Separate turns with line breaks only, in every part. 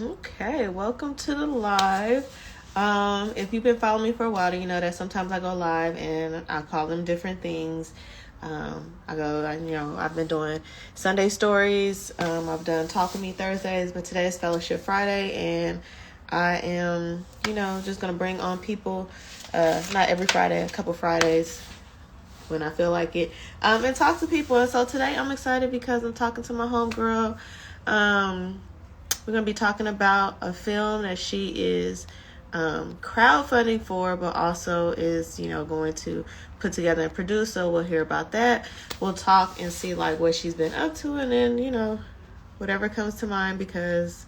Okay, welcome to the live. If you've been following me for a while, you know that sometimes I go live and I call them different things. I've been doing Sunday stories. I've done Talk With Me Thursdays, but today is Fellowship Friday, and I am, just gonna bring on people. Not every Friday, a couple Fridays when I feel like it, and talk to people. And so today I'm excited because I'm talking to my homegirl. We're going to be talking about a film that she is crowdfunding for, but also is, going to put together and produce. So we'll hear about that. We'll talk and see like what she's been up to, and then, whatever comes to mind, because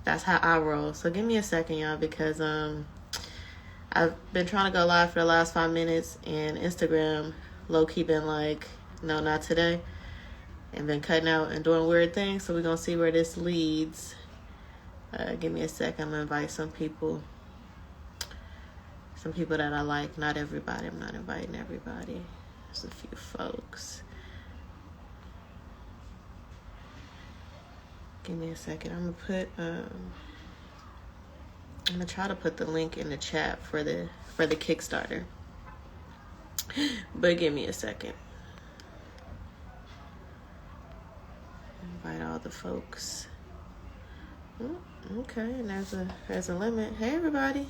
that's how I roll. So give me a second, y'all, because I've been trying to go live for the last 5 minutes, and Instagram low-key been like, no, not today, and been cutting out and doing weird things. So we're going to see where this leads. Give me a sec. I'm going to invite some people that I like. Not everybody. I'm not inviting everybody. There's a few folks. Give me a second. I'm going to try to put the link in the chat for the Kickstarter. But give me a second. Invite all the folks. Okay, and there's a limit. Hey everybody.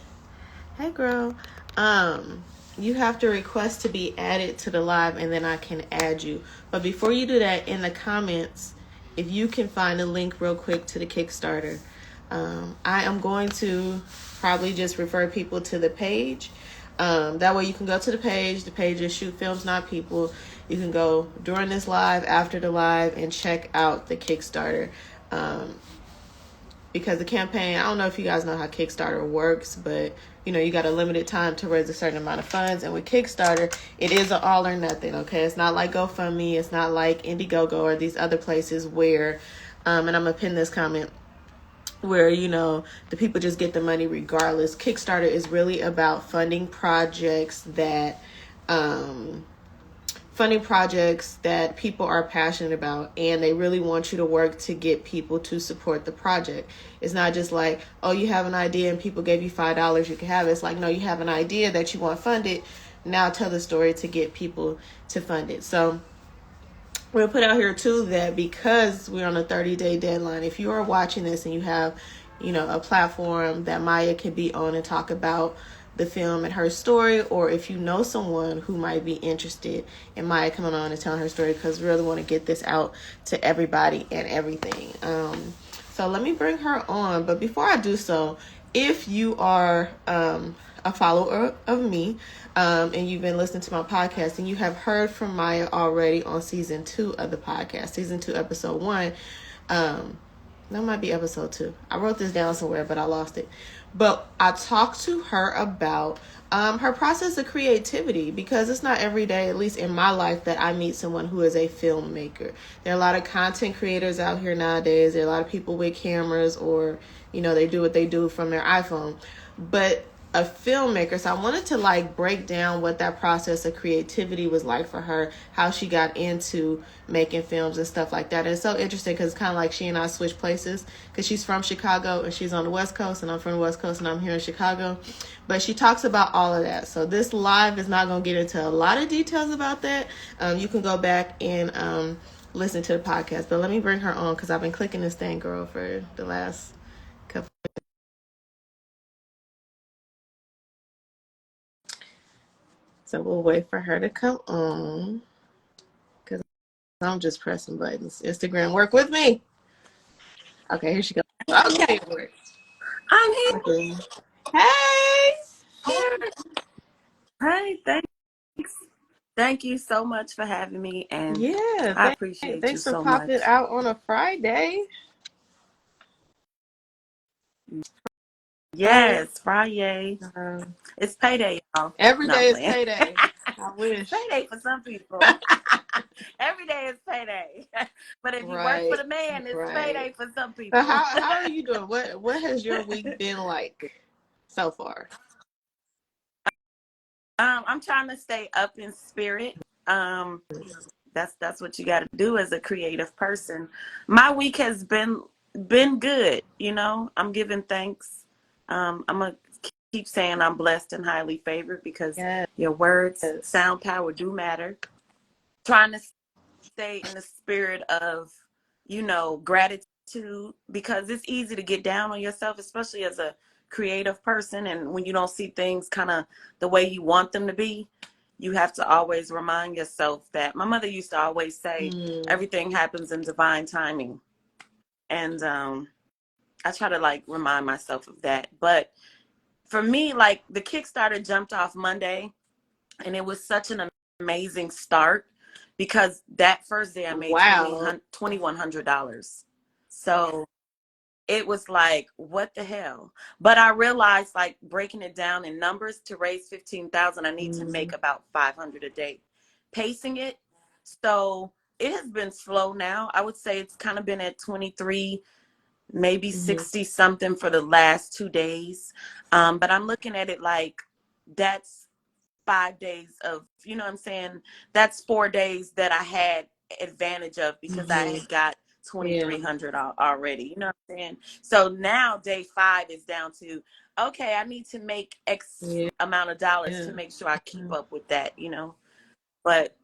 Hey girl. You have to request to be added to the live, and then I can add you. But before you do that, in the comments, if you can find a link real quick to the Kickstarter, I am going to probably just refer people to the page. That way you can go to the page. The page is Shoot Films Not People. You can go during this live, after the live, and check out the Kickstarter. Because the campaign, I don't know if you guys know how Kickstarter works, but you got a limited time to raise a certain amount of funds. And with Kickstarter, it is an all or nothing, okay? It's not like GoFundMe, it's not like Indiegogo or these other places where, and I'm gonna pin this comment, where, the people just get the money regardless. Kickstarter is really about funding projects that, people are passionate about, and they really want you to work to get people to support the project. It's not just like, oh, you have an idea and people gave you $5, you can have it. It's like, no, you have an idea that you want funded. Now tell the story to get people to fund it. So we'll put out here too that because we're on a 30-day deadline, if you are watching this and you have, a platform that Mya can be on and talk about the film and her story, or if you know someone who might be interested in Mya coming on and telling her story, because we really want to get this out to everybody and everything. So let me bring her on. But before I do so, if you are a follower of me, and you've been listening to my podcast, and you have heard from Mya already on season 2 of the podcast, season 2, episode 1, that might be episode 2. I wrote this down somewhere, but I lost it. But I talked to her about her process of creativity, because it's not every day, at least in my life, that I meet someone who is a filmmaker. There are a lot of content creators out here nowadays. There are a lot of people with cameras, or, they do what they do from their iPhone. But a filmmaker, so I wanted to break down what that process of creativity was like for her, how she got into making films and stuff like that. And it's so interesting because it's kind of like she and I switched places, because she's from Chicago and she's on the West Coast, and I'm from the West Coast and I'm here in Chicago. But she talks about all of that. So this live is not going to get into a lot of details about that. You can go back and listen to the podcast. But let me bring her on, because I've been clicking this thing, girl, for the last couple. So we'll wait for her to come on, because I'm just pressing buttons. Instagram, work with me. Okay, here she goes. Okay, it works.
I'm here.
Okay. Hey.
Hi, thanks. Thank you so much for having me, and
Yeah,
I appreciate you
thanks for
so
popping
much.
out on a Friday. Friday.
Yes, Friday.
Um,
It's payday, y'all.
every
No, I'm
day is
playing.
payday. I
It's
wish.
payday for some people. Every day is payday. But if you work for
Right,
the man, it's
right.
payday for some
So
people.
how are you doing? What has your week been like so far?
I'm trying to stay up in spirit. Um, that's what you got to do as a creative person. My week has been been good. You know, I'm giving thanks. I'm gonna keep saying I'm blessed and highly favored because
Yes.
your words, sound power do matter. Trying to stay in the spirit of, you know, gratitude, because it's easy to get down on yourself, especially as a creative person. And when you don't see things kind of the way you want them to be, you have to always remind yourself that my mother used to always say, everything happens in divine timing. And I try to like remind myself of that. But for me, like the Kickstarter jumped off Monday, and it was such an amazing start because that first day I made
Wow.
$2,100. So it was like, what the hell? But I realized, like, breaking it down in numbers, to raise 15,000, I need to make about 500 a day, pacing it. So it has been slow now. I would say it's kind of been at 23, maybe 60 something for the last 2 days. But I'm looking at it like that's 5 days of, you know what I'm saying? That's 4 days that I had advantage of because I had got
Yeah.
2,300 already. You know what I'm saying? So now day 5 is down to, okay, I need to make X
Yeah.
amount of dollars to make sure I keep up with that, you know? But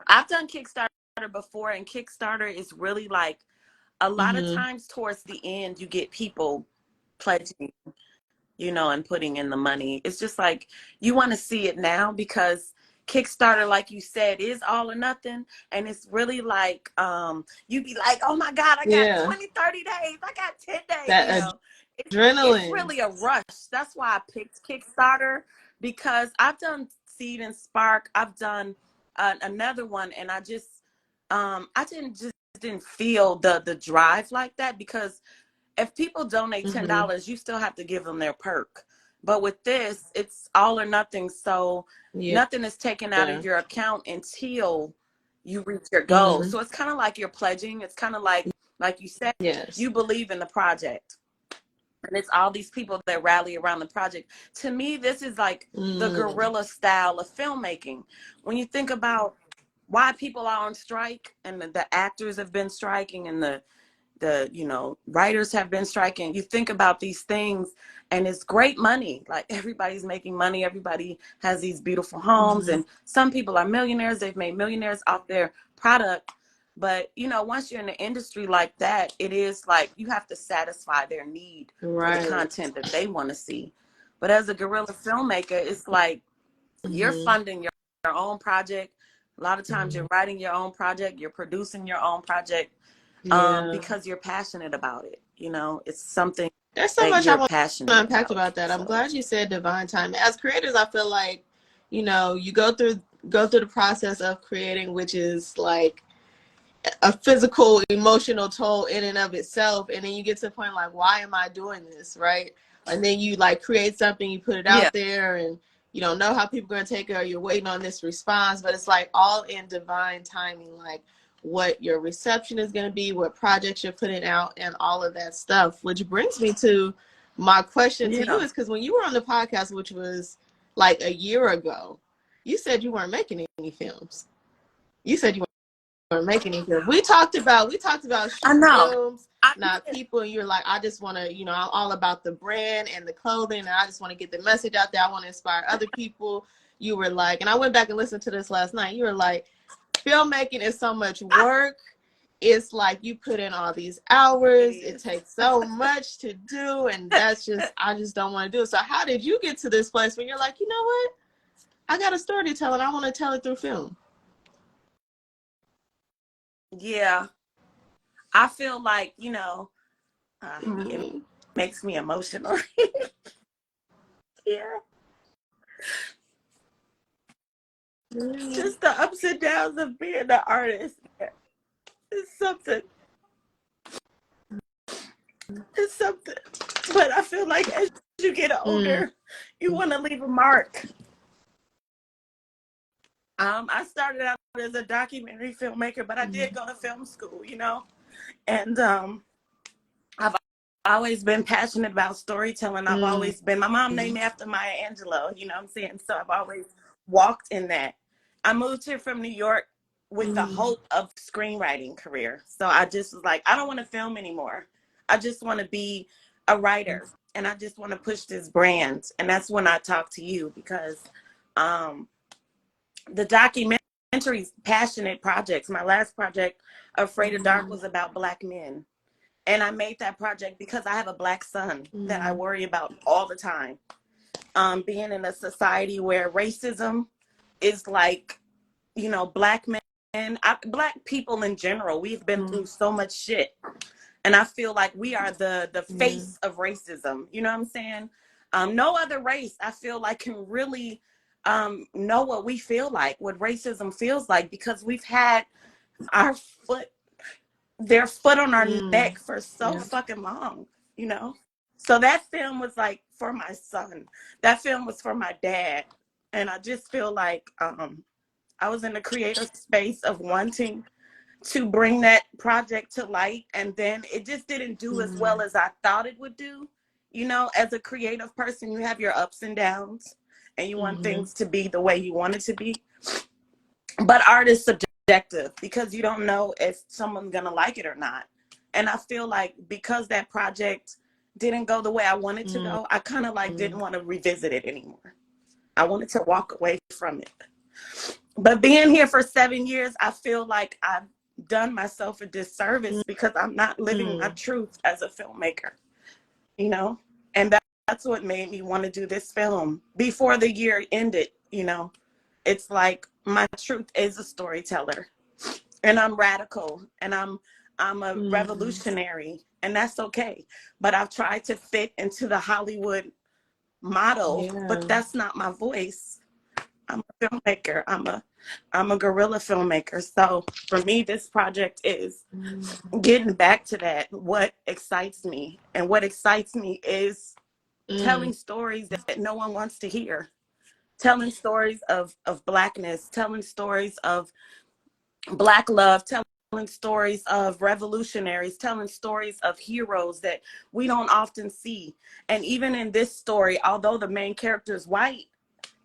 I've done Kickstarter before, and Kickstarter is really like a lot of times towards the end, you get people pledging, you know, and putting in the money. It's just like you want to see it now because Kickstarter, like you said, is all or nothing. And it's really like you be like, oh my God, I got
Yeah.
20, 30 days, I got 10 days, you
That
know. It's
adrenaline.
really a rush. That's why I picked Kickstarter, because I've done Seed and Spark. I've done another one, and I didn't feel the drive like that, because if people donate $10, you still have to give them their perk. But with this, it's all or nothing. So
Yeah.
nothing is taken out of your account until you reach your goal. So it's kind of like you're pledging. It's kind of like you said,
Yes.
you believe in the project. And it's all these people that rally around the project. To me, this is like the guerrilla style of filmmaking. When you think about why people are on strike, and the actors have been striking, and the you know, writers have been striking, you think about these things, and it's great money. Like, everybody's making money, everybody has these beautiful homes, and some people are millionaires, they've made millionaires off their product. But you know, once you're in the industry like that, it is like you have to satisfy their need for the
Right.
content that they want to see. But as a guerrilla filmmaker, it's like you're funding your own project. A lot of times you're writing your own project, you're producing your own project,
Yeah.
because you're passionate about it. You know, it's something
There's so
that
much I
you're
want to
passionate
unpack
about.
about that. I'm
So
glad you said divine time. As creators, I feel like, you know, you go through the process of creating, which is like a physical, emotional toll in and of itself, and then you get to the point like, why am I doing this, right? And then you like create something, you put it
yeah,
out there, and you don't know how people are going to take it, or you're waiting on this response, but it's like all in divine timing, like what your reception is going to be, what projects you're putting out, and all of that stuff. Which brings me to my question to you,
yeah.
is because when you were on the podcast, which was like a year ago, you said you weren't making any films. You said you making it good. We talked about
I
shooting
know.
films,
I
not
did.
people. And you're like, I just want to, you know, I'm all about the brand and the clothing, and I just want to get the message out there. I want to inspire other people. You were like, and I went back and listened to this last night. You were like, filmmaking is so much work. It's like you put in all these
It
hours. It
is.
takes so much to do, and I just don't want to do it. So how did you get to this place when you're like, you know what? I got a story to tell, and I want to tell it through film.
Yeah, I feel like, you know, it
Mm-hmm.
makes me emotional. Yeah,
Yeah.
just the ups and downs of being an artist. It's something. It's something. But I feel like as you get
Mm.
older, you want to leave a mark. I started out as a documentary filmmaker, but I did go to film school, you know, and I've always been passionate about storytelling. I've
Mm.
always been. My mom named me after Maya Angelou, you know what I'm saying? So I've always walked in that. I moved here from New York with the
Mm.
hope of screenwriting career. So I just was like, I don't want to film anymore. I just want to be a writer, and I just want to push this brand. And that's when I talk to you, because um, the documentaries, passionate projects. My last project, Afraid of Dark, was about Black men. And I made that project because I have a Black son that I worry about all the time. Being in a society where racism is like, you know, Black men, Black people in general, we've been through so much shit. And I feel like we are the face of racism. You know what I'm saying? No other race, I feel like, can really know what we feel like, what racism feels like, because we've had our foot, their foot on our neck for so fucking long, you know? So that film was like for my son. That film was for my dad. And I just feel like I was in the creative space of wanting to bring that project to light, and then it just didn't do as well as I thought it would do. You know, as a creative person, you have your ups and downs, and you want things to be the way you want it to be. But art is subjective, because you don't know if someone's gonna like it or not. And I feel like because that project didn't go the way I wanted to go, I kind of like didn't want to revisit it anymore. I wanted to walk away from it. But being here for 7 years, I feel like I've done myself a disservice, because I'm not living my truth as a filmmaker, you know? And that's what made me want to do this film before the year ended, you know? It's like my truth is a storyteller, and I'm radical, and I'm a revolutionary, and that's okay. But I've tried to fit into the Hollywood model, but that's not my voice. I'm a filmmaker. I'm a guerrilla filmmaker. So for me, this project is getting back to that. What excites me, and what excites me is telling stories that no one wants to hear. Telling stories of Blackness, telling stories of Black love, telling stories of revolutionaries, telling stories of heroes that we don't often see. And even in this story, although the main character is white,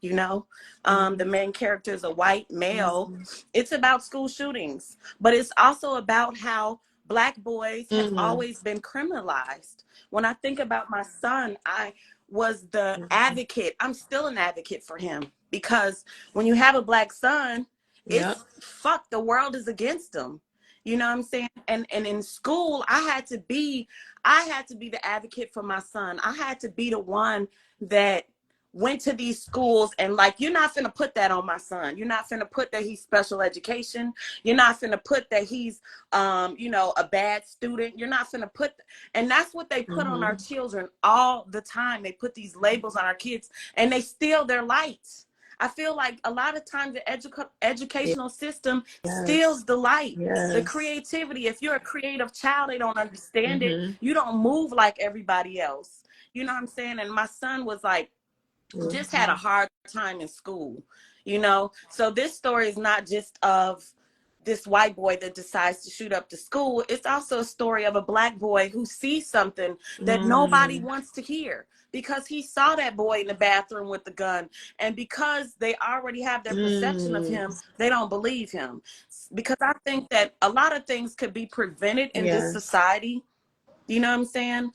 you know, the main character is a white male, it's about school shootings, but it's also about how Black boys have always been criminalized. When I think about my son, I was the advocate. I'm still an advocate for him, because when you have a Black son, it's fuck, the world is against him. You know what I'm saying? And in school, I had to be the advocate for my son. I had to be the one that went to these schools, and like, you're not finna put that on my son. You're not finna put that he's special education. You're not finna put that he's you know, a bad student. You're not finna put and that's what they put on our children all the time. They put these labels on our kids, and they steal their light. I feel like a lot of times the educational system steals the light, the creativity. If you're a creative child, they don't understand it. You don't move like everybody else. You know what I'm saying? And my son was like, just had a hard time in school, you know? So this story is not just of this white boy that decides to shoot up the school. It's also a story of a Black boy who sees something that nobody wants to hear, because he saw that boy in the bathroom with the gun. And because they already have their perception of him, they don't believe him. Because I think that a lot of things could be prevented in this society. You know what I'm saying?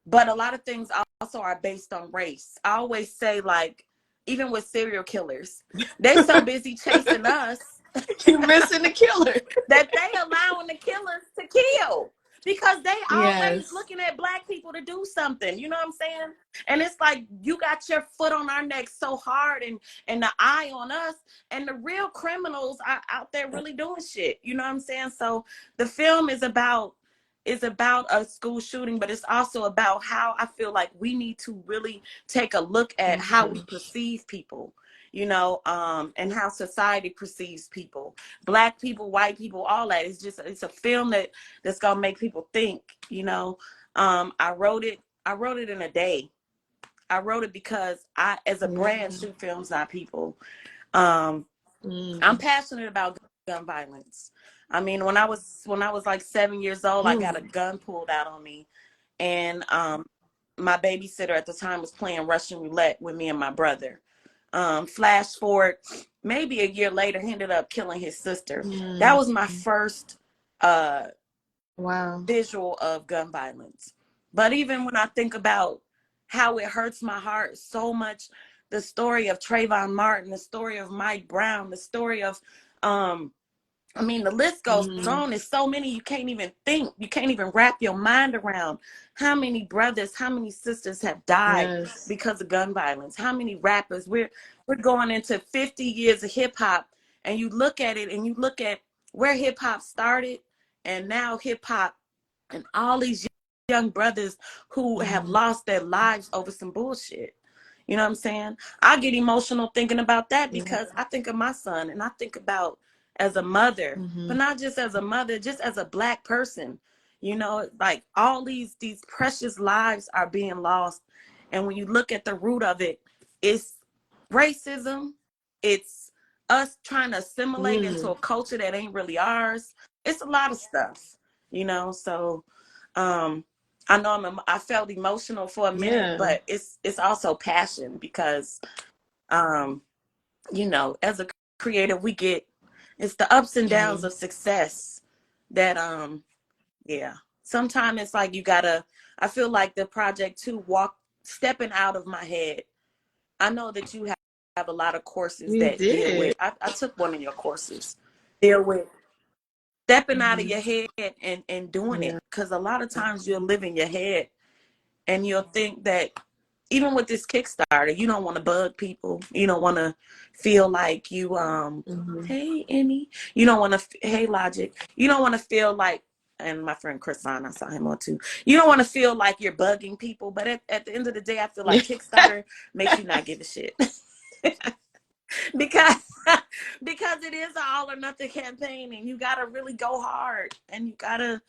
But a lot of things also are based on race. I always say, like, even with serial killers, they so busy chasing us,
you're missing the killer,
that they allowing the killers to kill, because they always looking at Black people to do something. You know what I'm saying? And it's like, you got your foot on our neck so hard, and the eye on us, and the real criminals are out there really doing shit. You know what I'm saying? So the film is about a school shooting, but it's also about how I feel like we need to really take a look at how we perceive people, you know, and how society perceives people, Black people, white people, all that. It's a film that's gonna make people think, you know. I wrote it in a day. I wrote it because I, as a brand, shoot films, not people. I'm passionate about gun violence. I mean, when I was like 7 years old, I got a gun pulled out on me, and my babysitter at the time was playing Russian roulette with me and my brother. Flash forward, maybe a year later, he ended up killing his sister. That was my first
Wow.
visual of gun violence. But even when I think about how it hurts my heart so much, the story of Trayvon Martin, the story of Mike Brown, the story of I mean, the list goes on. There's so many you can't even think. You can't even wrap your mind around how many brothers, how many sisters have died
Yes.
because of gun violence. How many rappers? We're going into 50 years of hip hop, and you look at it, and you look at where hip hop started, and now hip hop, and all these young brothers who have lost their lives over some bullshit. You know what I'm saying? I get emotional thinking about that
Yeah.
because I think of my son, and I think about as a mother,
Mm-hmm.
but not just as a mother, just as a Black person. You know, like all these precious lives are being lost. And when you look at the root of it, it's racism. It's us trying to assimilate into
Mm.
a culture that ain't really ours. It's a lot of stuff, you know. So um I know I felt emotional for a minute,
Yeah.
but it's also passion because um you know, as a creative, we get it's the ups and downs
Mm.
of success that yeah. Sometimes it's like you gotta I feel like the project too stepping out of my head. I know that you have a lot of courses
You
that deal with
did.
I took one of your courses. Deal with stepping out of
Mm-hmm.
your head and doing
Yeah.
it. Cause a lot of times you'll live in your head and you'll think that even with this Kickstarter, you don't want to bug people. You don't want to feel like you
Mm-hmm.
hey Emmy. You don't want to hey Logic. You don't want to feel like and my friend Chris on, I saw him on too. You don't want to feel like you're bugging people, but at the end of the day, I feel like Kickstarter makes you not give a shit. because because it is an all or nothing campaign and you gotta really go hard and you gotta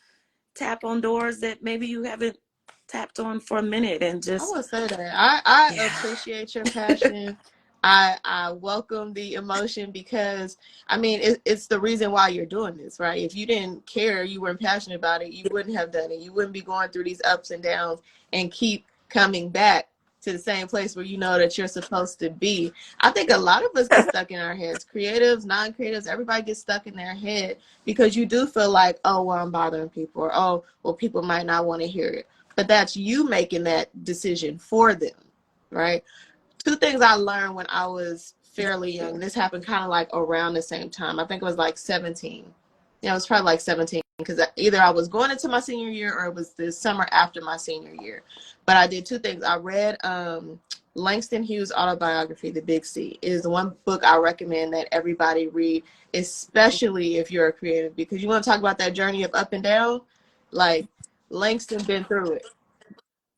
tap on doors that maybe you haven't tapped on for a minute and
I
just
would say that I
yeah.
appreciate your passion. I welcome the emotion because I mean it's the reason why you're doing this, right? If you didn't care, you weren't passionate about it, you wouldn't have done it. You wouldn't be going through these ups and downs and keep coming back to the same place where you know that you're supposed to be. I think a lot of us get stuck in our heads. Creatives, non-creatives, everybody gets stuck in their head because you do feel like, oh, well, I'm bothering people, or oh, well, people might not want to hear it, but that's you making that decision for them, right? Two things I learned when I was fairly young. This happened kind of like around the same time. I think it was like 17. Yeah, it was probably like 17 because either I was going into my senior year or it was the summer after my senior year. But I did two things. I read Langston Hughes' autobiography, The Big C. It is the one book I recommend that everybody read, especially if you're a creative, because you want to talk about that journey of up and down. Like Langston been through it.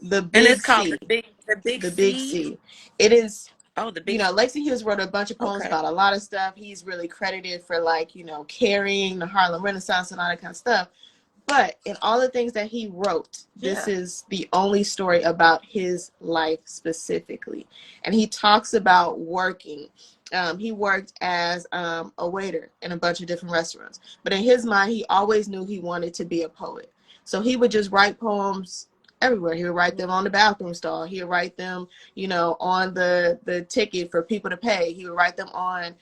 The
And
Big
it's called
C.
the big
The Big
C.
C. It is,
Oh, the
you
big
know, Langston Hughes wrote a bunch of poems
okay.
about a lot of stuff. He's really credited for, like, you know, carrying the Harlem Renaissance and all that kind of stuff. But in all the things that he wrote, this
Yeah.
is the only story about his life specifically. And he talks about working. He worked as a waiter in a bunch of different restaurants. But in his mind, he always knew he wanted to be a poet. So he would just write poems everywhere. He would write them on the bathroom stall. He would write them, you know, on the ticket for people to pay. He would write them on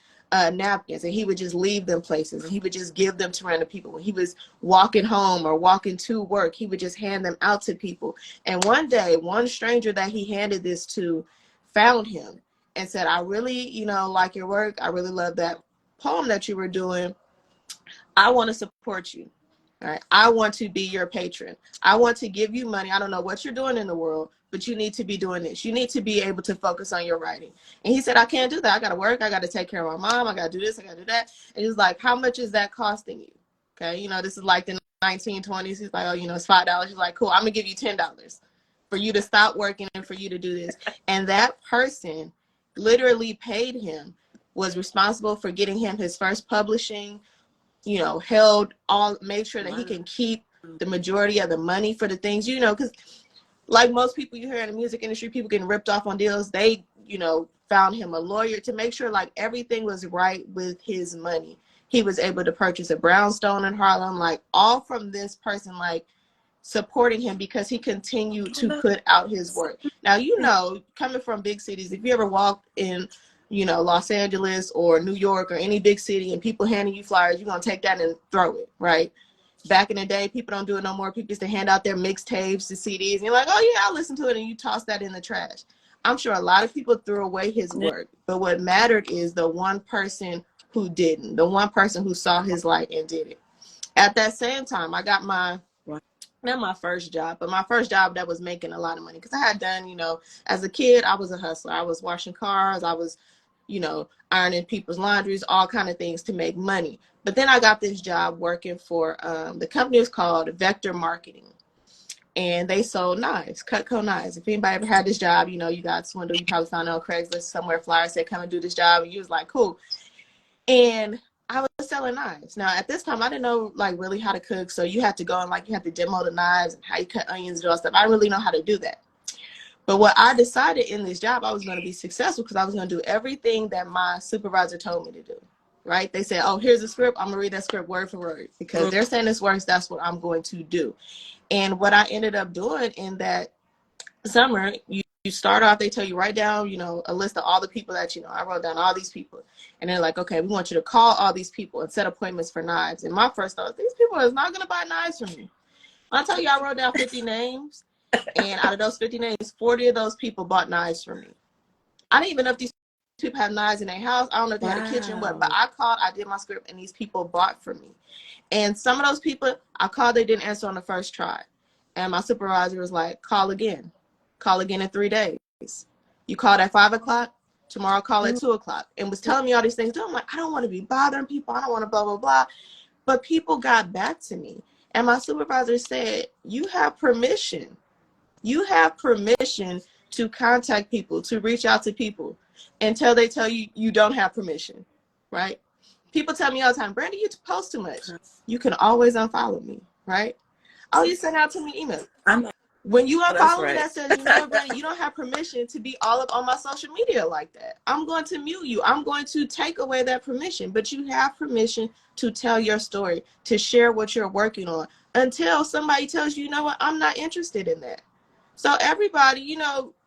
napkins, and he would just leave them places, and he would just give them to random people. When he was walking home or walking to work, he would just hand them out to people. And one day, one stranger that he handed this to found him and said, I really, you know, like your work. I really love that poem that you were doing. I want to support you. All right. I want to be your patron. I want to give you money. I don't know what you're doing in the world, but you need to be doing this. You need to be able to focus on your writing. And he said, I can't do that. I got to work. I got to take care of my mom. I got to do this. I got to do that. And he's like, how much is that costing you? Okay. You know, this is like the 1920s. He's like, oh, you know, it's $5. He's like, cool. I'm going to give you $10 for you to stop working and for you to do this. And that person literally paid him, was responsible for getting him his first publishing, you know, held all, made sure that he
Wow.
can keep the majority of the money for the things, you know, because like most people you hear in the music industry, people getting ripped off on deals. They, you know, found him a lawyer to make sure like everything was right with his money. He was able to purchase a brownstone in Harlem, like all from this person, like supporting him because he continued to put out his work. Now, you know, coming from big cities, if you ever walk in, you know, Los Angeles or New York or any big city and people handing you flyers, you're going to take that and throw it, right? Back in the day, people don't do it no more. People used to hand out their mixtapes, the CDs, and you're like, oh yeah, I'll listen to it, and you toss that in the trash. I'm sure a lot of people threw away his work, but what mattered is the one person who didn't, the one person who saw his light and did it. At that same time, I got not my first job, but my first job that was making a lot of money, because I had done, as a kid, I was a hustler. I was washing cars. I was, ironing people's laundries, all kind of things to make money. But then I got this job working for the company is called Vector Marketing, and they sold knives, Cutco knives. If anybody ever had this job, you got swindled. You probably found on Craigslist somewhere, flyer said, come and do this job, and you was like, cool. And I was selling knives. Now, at this time, I didn't know, really how to cook. So you had to go and, you had to demo the knives and how you cut onions and all stuff. I didn't really know how to do that. But what I decided in this job, I was going to be successful because I was going to do everything that my supervisor told me to do, right? They said, oh, here's a script. I'm going to read that script word for word because they're saying this works. That's what I'm going to do. And what I ended up doing in that summer, you start off, they tell you write down, a list of all the people that I wrote down all these people. And they're like, okay, we want you to call all these people and set appointments for knives. And my first thought, these people is not going to buy knives from me. I'll tell you, I wrote down 50 names. And out of those 50 names, 40 of those people bought knives from me. I didn't even know if these people have knives in their house. I don't know if they had a kitchen, but I called, I did my script, and these people bought from me. And some of those people, I called, they didn't answer on the first try. And my supervisor was like, call again. Call again in 3 days. You called at 5 o'clock, tomorrow call at 2 o'clock. And was telling me all these things. I'm like, I don't want to be bothering people. I don't want to blah, blah, blah. But people got back to me. And my supervisor said, you have permission. You have permission to contact people, to reach out to people until they tell you you don't have permission, right? People tell me all the time, Brandy, you post too much. You can always unfollow me, right? Oh, you send out to me emails. When you unfollow me, that says, Brandy, you don't have permission to be all up on my social media like that. I'm going to mute you. I'm going to take away that permission, but you have permission to tell your story, to share what you're working on until somebody tells you, what, I'm not interested in that. So everybody,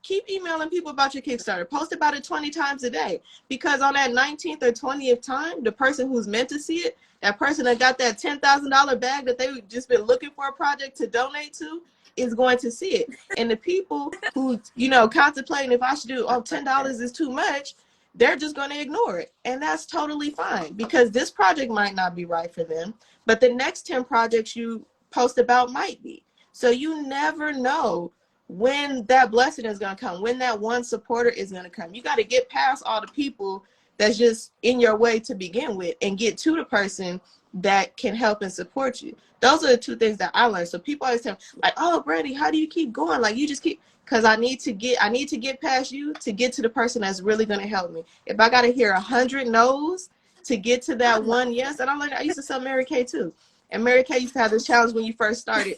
keep emailing people about your Kickstarter. Post about it 20 times a day. Because on that 19th or 20th time, the person who's meant to see it, that person that got that $10,000 bag that they've just been looking for a project to donate to, is going to see it. And the people who, contemplating if I should do, $10 is too much, they're just going to ignore it. And that's totally fine because this project might not be right for them, but the next 10 projects you post about might be. So you never know when that blessing is going to come, when that one supporter is going to come. You got to get past all the people that's just in your way to begin with and get to the person that can help and support you. Those are the two things that I learned. So people always tell me, like, oh, Brandy, how do you keep going? Like, you just keep, because I need to get past you to get to the person that's really going to help me. If I got to hear 100 no's to get to that one yes, and I used to sell Mary Kay too. And Mary Kay used to have this challenge when you first started.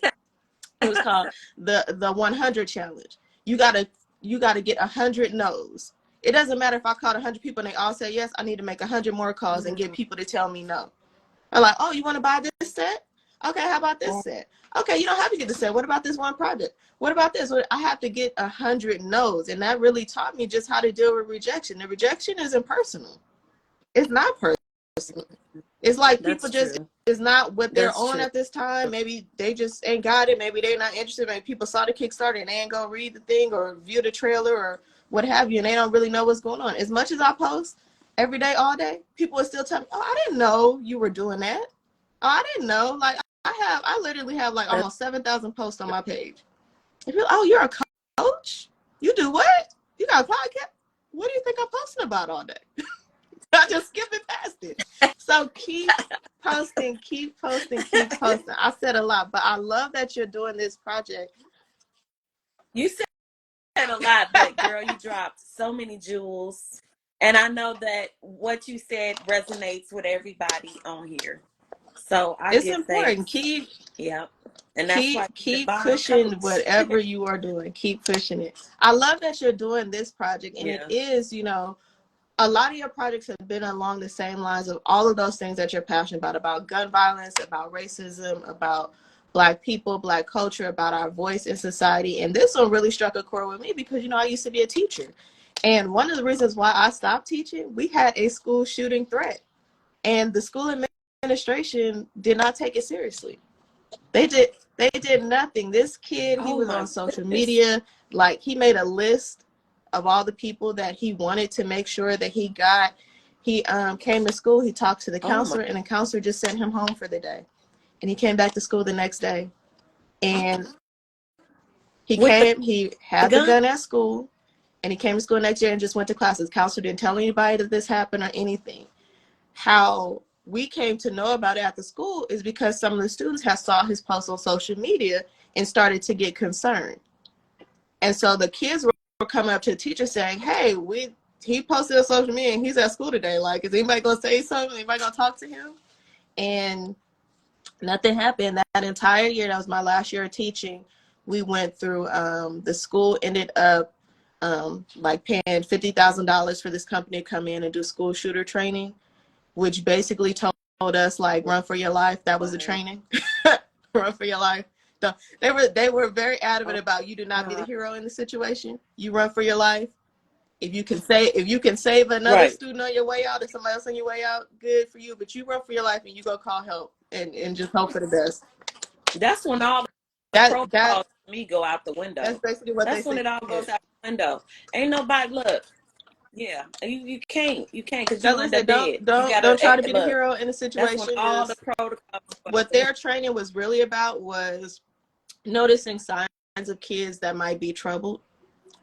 It was called the 100 challenge. You gotta get 100 no's. It doesn't matter if I called 100 people and they all say yes. I need to make 100 more calls and get people to tell me no. I'm like, oh, you want to buy this set? Okay, how about this set? Okay, you don't have to get the set. What about this one project? What about this? I have to get 100 no's, and that really taught me just how to deal with rejection. The rejection isn't personal. It's not personal. It's like people just is not what they're on at this time. Maybe they just ain't got it. Maybe they're not interested. Maybe people saw the Kickstarter and they ain't gonna read the thing or view the trailer or what have you, and they don't really know what's going on. As much as I post every day, all day, people will still tell me, oh, I didn't know you were doing that. Oh, I didn't know. Like I literally have like almost 7,000 posts on my page. If you, oh, you're a coach? You do what? You got a podcast? What do you think I'm posting about all day? I just skip it past it. So keep posting, keep posting, keep posting. I said a lot, but I love that you're doing this project.
You said a lot, but girl, you dropped so many jewels. And I know that what you said resonates with everybody on here. So
it's important. Keep
and that's
keep pushing whatever you are doing. Keep pushing it. I love that you're doing this project, and it is, a lot of your projects have been along the same lines of all of those things that you're passionate about gun violence, about racism, about Black people, Black culture, about our voice in society. And this one really struck a chord with me because, I used to be a teacher. And one of the reasons why I stopped teaching, we had a school shooting threat. And the school administration did not take it seriously. They did nothing. This kid, he
Oh
was
my
on social
goodness.
media. Like, he made a list of all the people that he wanted to make sure that he got. He came to school, he talked to the
Oh my.
counselor, and the counselor just sent him home for the day. And he came back to school the next day. And he
With
came, he
the
had the
gun?
gun at school, and he came to school next year and just went to classes. Counselor didn't tell anybody that this happened or anything. How we came to know about it at the school is because some of the students had saw his post on social media and started to get concerned. And so the kids were coming up to the teacher saying, hey, he posted on social media and he's at school today. Like, is anybody going to say something? Anybody going to talk to him? And nothing happened. That entire year, that was my last year of teaching, we went through, the school ended up like paying $50,000 for this company to come in and do school shooter training, which basically told us, like, run for your life. That was the training. Run for your life. So they were very adamant
Oh
about, you do not be the
God.
hero in the situation. You run for your life. If you can save another
Right.
student on your way out or somebody else on your way out, good for you. But you run for your life and you go call help and just hope for the best.
That's when all the
That
protocols for me go out the
that's
window.
basically what they
That's when
said.
it all goes out the window. Ain't nobody look. Yeah, you can't because
As
you
I
end up
said,
dead. You
don't
gotta
try to be the
look.
hero in the
That's when
situation.
all the
Just
protocols go out
what
the
their training was really about was noticing signs of kids that might be troubled.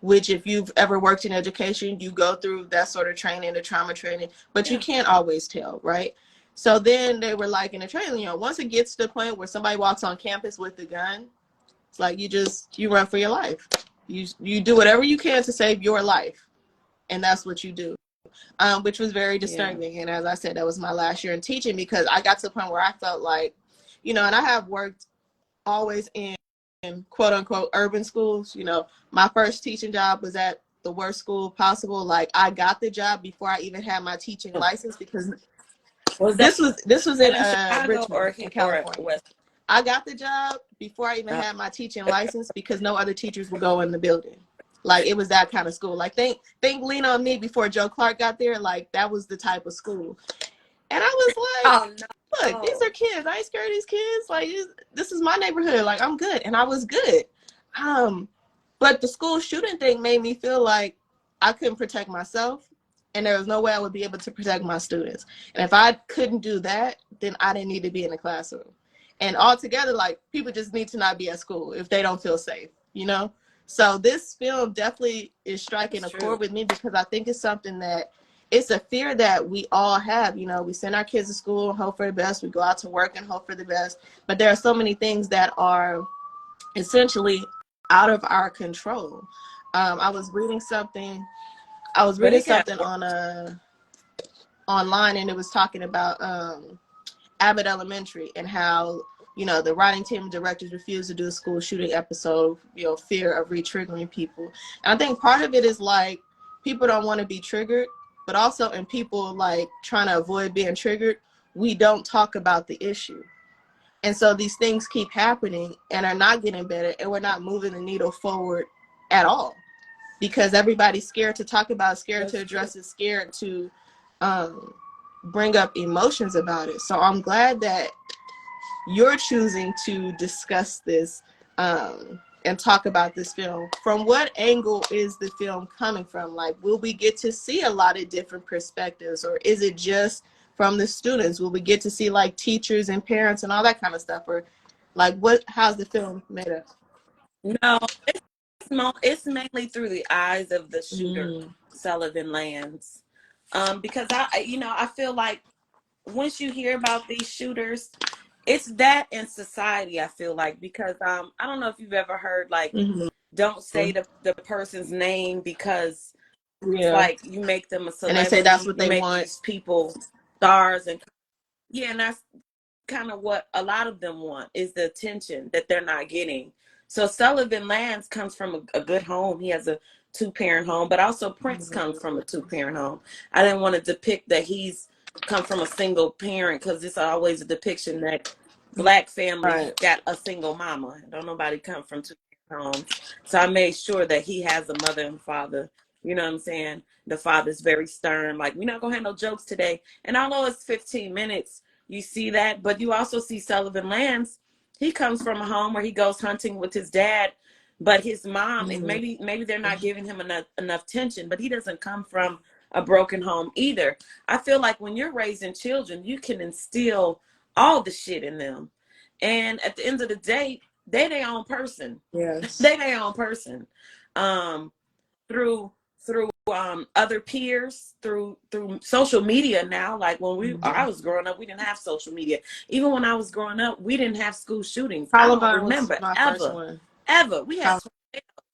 Which, if you've ever worked in education, you go through that sort of training, the trauma training, but you
window.
can't always tell, right? So then they were like, in the training, once it gets to the point where somebody walks on campus with a gun, it's like you run for your life. You do whatever you can to save your life, and that's what you do. Which was very
Yeah.
disturbing. And as I said, that was my last year in teaching, because I got to the point where I felt like, and I have worked always in quote unquote urban schools. My first teaching job was at the worst school possible. Like, I got the job before I even had my teaching
Yeah.
license, because
Was
this was in
that in Chicago
Richmond in
or
California.
West?
I got the job before I even had my teaching license, because no other teachers would go in the building. Like, it was that kind of school. Like, think Lean on Me before Joe Clark got there. Like, that was the type of school. And I was like,
Oh
look, these
no.
are kids. I ain't scared of these kids. Like, this is my neighborhood. Like, I'm good. And I was good. But the school shooting thing made me feel like I couldn't protect myself, and there was no way I would be able to protect my students. And if I couldn't do that, then I didn't need to be in the classroom. And altogether, like, people just need to not be at school if they don't feel safe. So this film definitely is striking
That's
a
true.
chord with me, because I think it's something that it's a fear that we all have. We send our kids to school and hope for the best. We go out to work and hope for the best. But there are so many things that are essentially out of our control. I was reading something. I was
But
reading
it got
something
worse.
on online, and it was talking about Abbott Elementary, and how the writing team and directors refused to do a school shooting episode. Fear of re-triggering people. And I think part of it is, like, people don't want to be triggered, but also, in people, like, trying to avoid being triggered, we don't talk about the issue. And so these things keep happening and are not getting better, and we're not moving the needle forward at all, because everybody's scared to talk about it, scared to
That's true.
address it, scared to um, bring up emotions about it. So I'm glad that you're choosing to discuss this, and talk about this film. From what angle is the film coming from? Like, will we get to see a lot of different perspectives, or is it just from the students? Will we get to see, like, teachers and parents and all that kind of stuff? Or, like, how's the film made up?
No, it's mainly through the eyes of the shooter,
Mm.
Sullivan Lands. Because I feel like once you hear about these shooters, it's that in society, I feel like, because I don't know if you've ever heard, like,
Mm-hmm.
don't say the person's name, because it's
Yeah.
like you make them a
And they say that's
celebrity,
what
you
they
make
want.
these people stars, and yeah, and that's kind of what a lot of them want, is the attention that they're not getting. So Sullivan Lands comes from a good home. He has a two-parent home, but also Prince comes from a two-parent home. I didn't want to depict that he's come from a single parent, because it's always a depiction that Black family
Right.
got a single mama. Don't nobody come from two homes. So I made sure that he has a mother and father. You know what I'm saying? The father's very stern. Like, we're not gonna have no jokes today. And although it's 15 minutes, you see that, but you also see Sullivan Lands. he comes from a home where he goes hunting with his dad, but his mom,
Mm-hmm.
maybe they're not giving him enough attention, but he doesn't come from a broken home either. I feel like when you're raising children, you can instill all the shit in them. And at the end of the day, they their own person.
Yes.
They their own person. Um, through other peers, through social media now. Like when I
Mm-hmm.
was growing up, we didn't have social media. Even when I was growing up, we didn't have school shootings. I don't
Columbine was
remember
my first
ever,
one.
ever. We had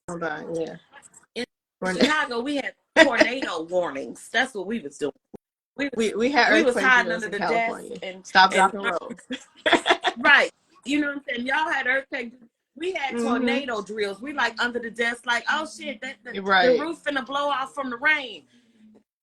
Columbine, yeah.
in Chicago, we had tornado warnings. That's what we was doing. We was,
We had
we was
earthquake
hiding
drills
under
in
the desk
California.
and
Stop,
and
drop, and roll.
right. You know what I'm saying? Y'all had earthquake. We had
Mm-hmm.
tornado drills. We like under the desk, like, oh shit, the
Right.
roof finna blow off from the rain.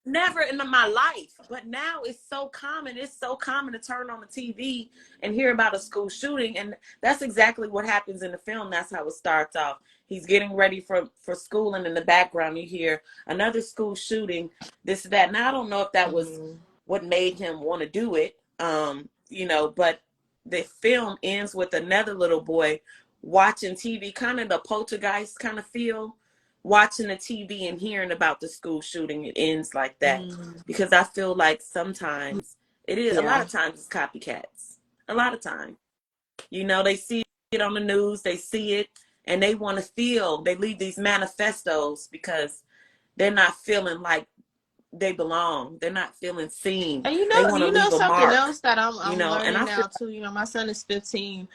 Never in my life, but now it's so common. It's so common to turn on the TV and hear about a school shooting, and that's exactly what happens in the film. That's how it starts off. He's getting ready for school, and in the background you hear another school shooting, this, that. Now I don't know if that was
Mm-hmm.
what made him want to do it, but the film ends with another little boy watching TV, kind of the poltergeist kind of feel, watching the TV and hearing about the school shooting. It ends like that
Mm-hmm.
because I feel like sometimes it is, a lot
Yeah.
of times it's copycats. A lot of times, they see it on the news, they see it, and they want to feel, they leave these manifestos because they're not feeling like they belong. They're not feeling seen.
And
They want to
you know
leave a
something
mark,
else that I'm
and
learning
I feel
now too. My son is 15.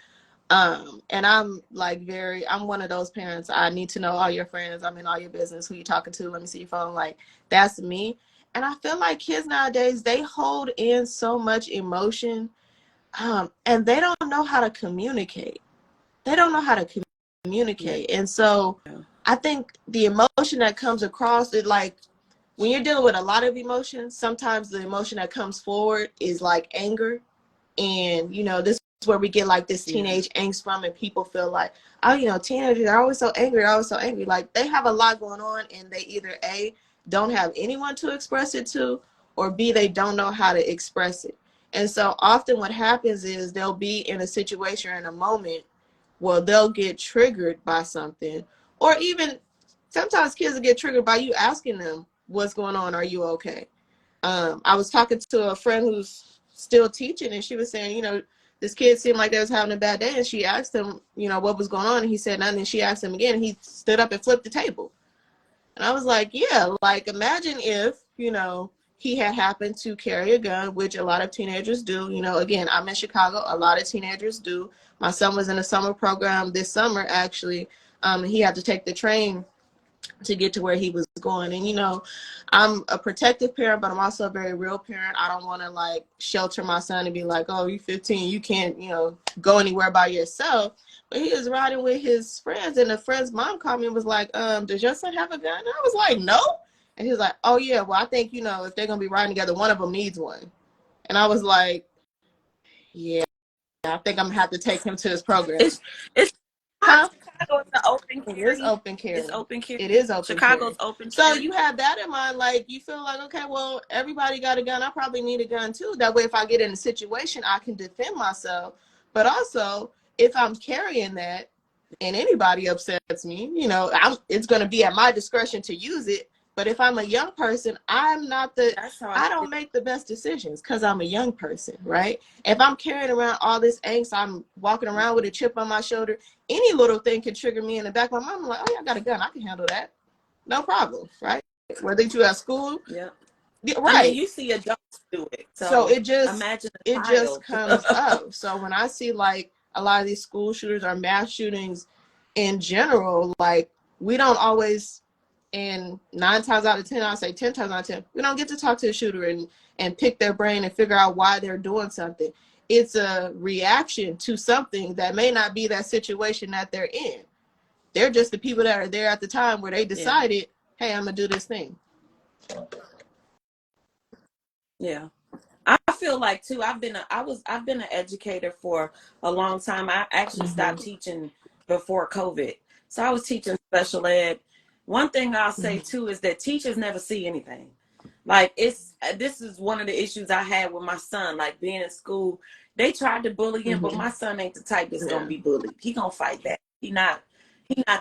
And I'm like I'm one of those parents. I need to know all your friends. I'm in all your business. Who you talking to? Let me see your phone. Like, that's me. And I feel like kids nowadays, they hold in so much emotion, and they don't know how to communicate. They don't know how to
yeah.
communicate. And so I think the emotion that comes across, it like when you're dealing with a lot of emotions, sometimes the emotion that comes forward is like anger. And this is where we get like this
Yeah.
teenage angst from, and people feel like, oh, teenagers are always so angry, they're always so angry. Like, they have a lot going on, and they either A, don't have anyone to express it to, or B, they don't know how to express it. And so often what happens is they'll be in a situation or in a moment where they'll get triggered by something, or even sometimes kids will get triggered by you asking them what's going on, are you okay? I was talking to a friend who's still teaching, and she was saying, this kid seemed like they was having a bad day, and she asked him, what was going on, and he said nothing, and she asked him again, and he stood up and flipped the table. And I was like, yeah, like, imagine if, he had happened to carry a gun, which a lot of teenagers do. Again, I'm in Chicago, a lot of teenagers do. My son was in a summer program this summer, actually. He had to take the train to get to where he was going. And I'm a protective parent, but I'm also a very real parent. I don't want to like shelter my son and be like, oh, you 15, you can't go anywhere by yourself. But he was riding with his friends, and a friend's mom called me and was like, does your son have a gun? And I was like, no. And he was like, oh yeah, well, I think if they're gonna be riding together, one of them needs one. And I was like, yeah, I think I'm gonna have to take him to his program.
It's
Huh?
Chicago is the open
It is
carry.
open carry.
It's open carry.
It is open
Chicago's
carry.
open
So
carry.
you have that in mind, like you feel like, okay, well, everybody got a gun. I probably need a gun too. That way, if I get in a situation, I can defend myself. But also, if I'm carrying that and anybody upsets me, it's going to be at my discretion to use it. But if I'm a young person,
That's how I
I
feel.
don't make the best decisions because I'm a young person, right? If I'm carrying around all this angst, I'm walking around with a chip on my shoulder, any little thing can trigger me in the back of my mind. I'm like, oh yeah, I got a gun. I can handle that. No problem, right? Whether you at school,
Yeah.
yeah,
I mean,
right.
you see adults do it.
So
So imagine a
it just
child.
comes up. So when I see like a lot of these school shooters or mass shootings in general, like we don't always, and 9 times out of 10, I'll say 10 times out of 10, we don't get to talk to the shooter and pick their brain and figure out why they're doing something. It's a reaction to something that may not be that situation that they're in. They're just the people that are there at the time where they
Yeah.
decided, hey, I'm gonna do this thing.
Yeah. I feel like too, I've been an educator for a long time. I actually stopped
Mm-hmm.
teaching before COVID. So I was teaching special ed. One thing I'll say too is that teachers never see anything. Like this is one of the issues I had with my son. Like being in school, they tried to bully him, but my son ain't the type that's gonna be bullied. He gonna fight back. He not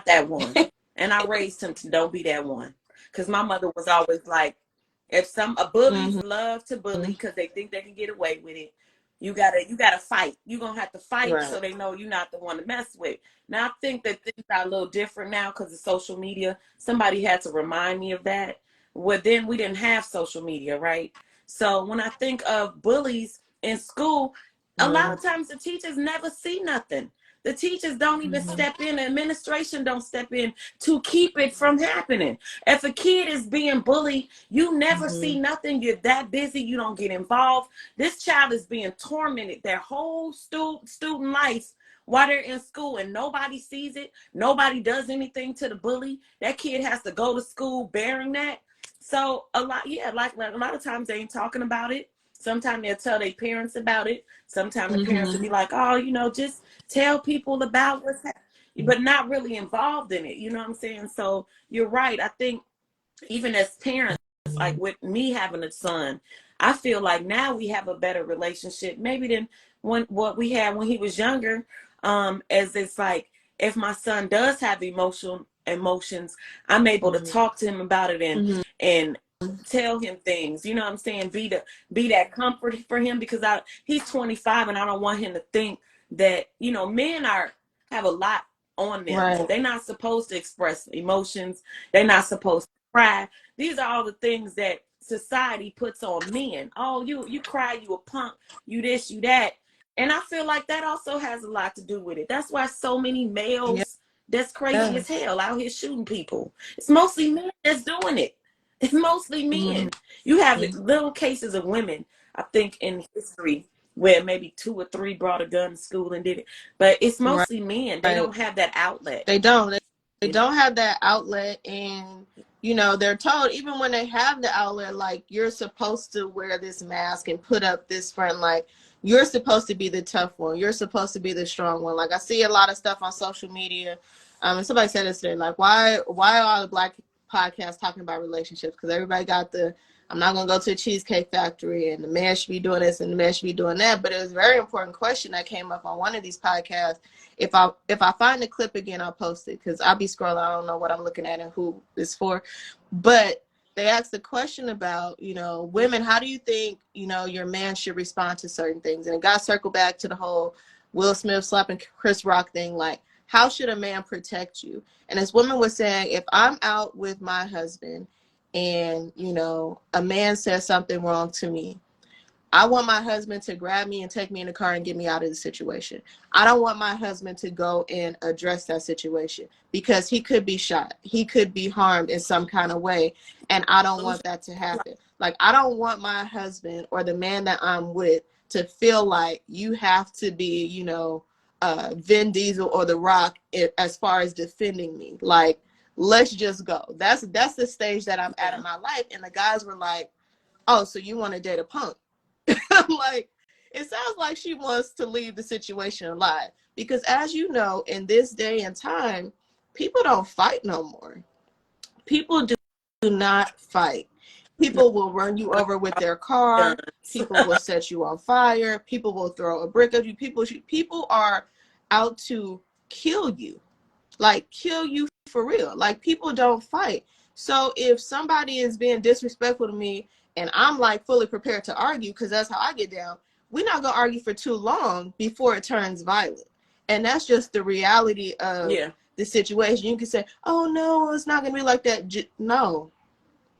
that one. And I raised him to don't be that one. Cause my mother was always like, if bullies love to bully because they think they can get away with it, you gotta fight. You gonna have to fight so they know you're not the one to mess with. Now I think that things are a little different now because of social media. Somebody had to remind me of that. Well, then we didn't have social media, right? So when I think of bullies in school, a lot of times the teachers never see nothing. The teachers don't even step in. The administration don't step in to keep it from happening. If a kid is being bullied, you never see nothing. You're that busy. You don't get involved. This child is being tormented their whole student life while they're in school, and nobody sees it. Nobody does anything to the bully. That kid has to go to school bearing that. So a lot of times they ain't talking about it. Sometimes they'll tell their parents about it. Sometimes the parents will be like, oh, just tell people about what's happening, but not really involved in it. You know what I'm saying? So you're right. I think even as parents, like with me having a son, I feel like now we have a better relationship maybe than what we had when he was younger. As it's like, if my son does have emotions, I'm able to talk to him about it and tell him things. You know what I'm saying? Be that comfort for him, because he's 25 and I don't want him to think that, men have a lot on them. They're not supposed to express emotions. They're not supposed to cry. These are all the things that society puts on men. Oh, you cry, you a punk, you this, you that. And I feel like that also has a lot to do with it. That's why so many males that's crazy as hell out here shooting people. It's mostly men that's doing it. It's mostly men. You have little cases of women, I think, in history where maybe 2 or 3 brought a gun to school and did it. But it's mostly men. They don't have that outlet.
They don't. They don't have that outlet, and they're told, even when they have the outlet, like, you're supposed to wear this mask and put up this front, like, you're supposed to be the tough one. You're supposed to be the strong one. Like, I see a lot of stuff on social media. And somebody said this today, like, why are the Black podcasts talking about relationships? Because everybody got I'm not going to go to a Cheesecake Factory, and the man should be doing this and the man should be doing that. But it was a very important question that came up on one of these podcasts. If I find the clip again, I'll post it, because I'll be scrolling. I don't know what I'm looking at and who it's for. But they asked the question about, women, how do you think, your man should respond to certain things? And it got circled back to the whole Will Smith slapping Chris Rock thing. Like, how should a man protect you? And this woman was saying, if I'm out with my husband and, a man says something wrong to me, I want my husband to grab me and take me in the car and get me out of the situation. I don't want my husband to go and address that situation, because he could be shot. He could be harmed in some kind of way. And I don't want that to happen. Like, I don't want my husband or the man that I'm with to feel like you have to be, Vin Diesel or The Rock as far as defending me. Like, let's just go. That's the stage that I'm at in my life. And the guys were like, oh, so you want to date a punk? I'm like, it sounds like she wants to leave the situation alive, because, as you know, in this day and time, people don't fight no more. People do not fight. People will run you over with their car. People will set you on fire. People will throw a brick at you. People are out to kill you, like, kill you for real. Like, people don't fight. So if somebody is being disrespectful to me, and I'm like fully prepared to argue, because that's how I get down, we're not going to argue for too long before it turns violent. And that's just the reality of the situation. You can say, oh, no, it's not going to be like that. No,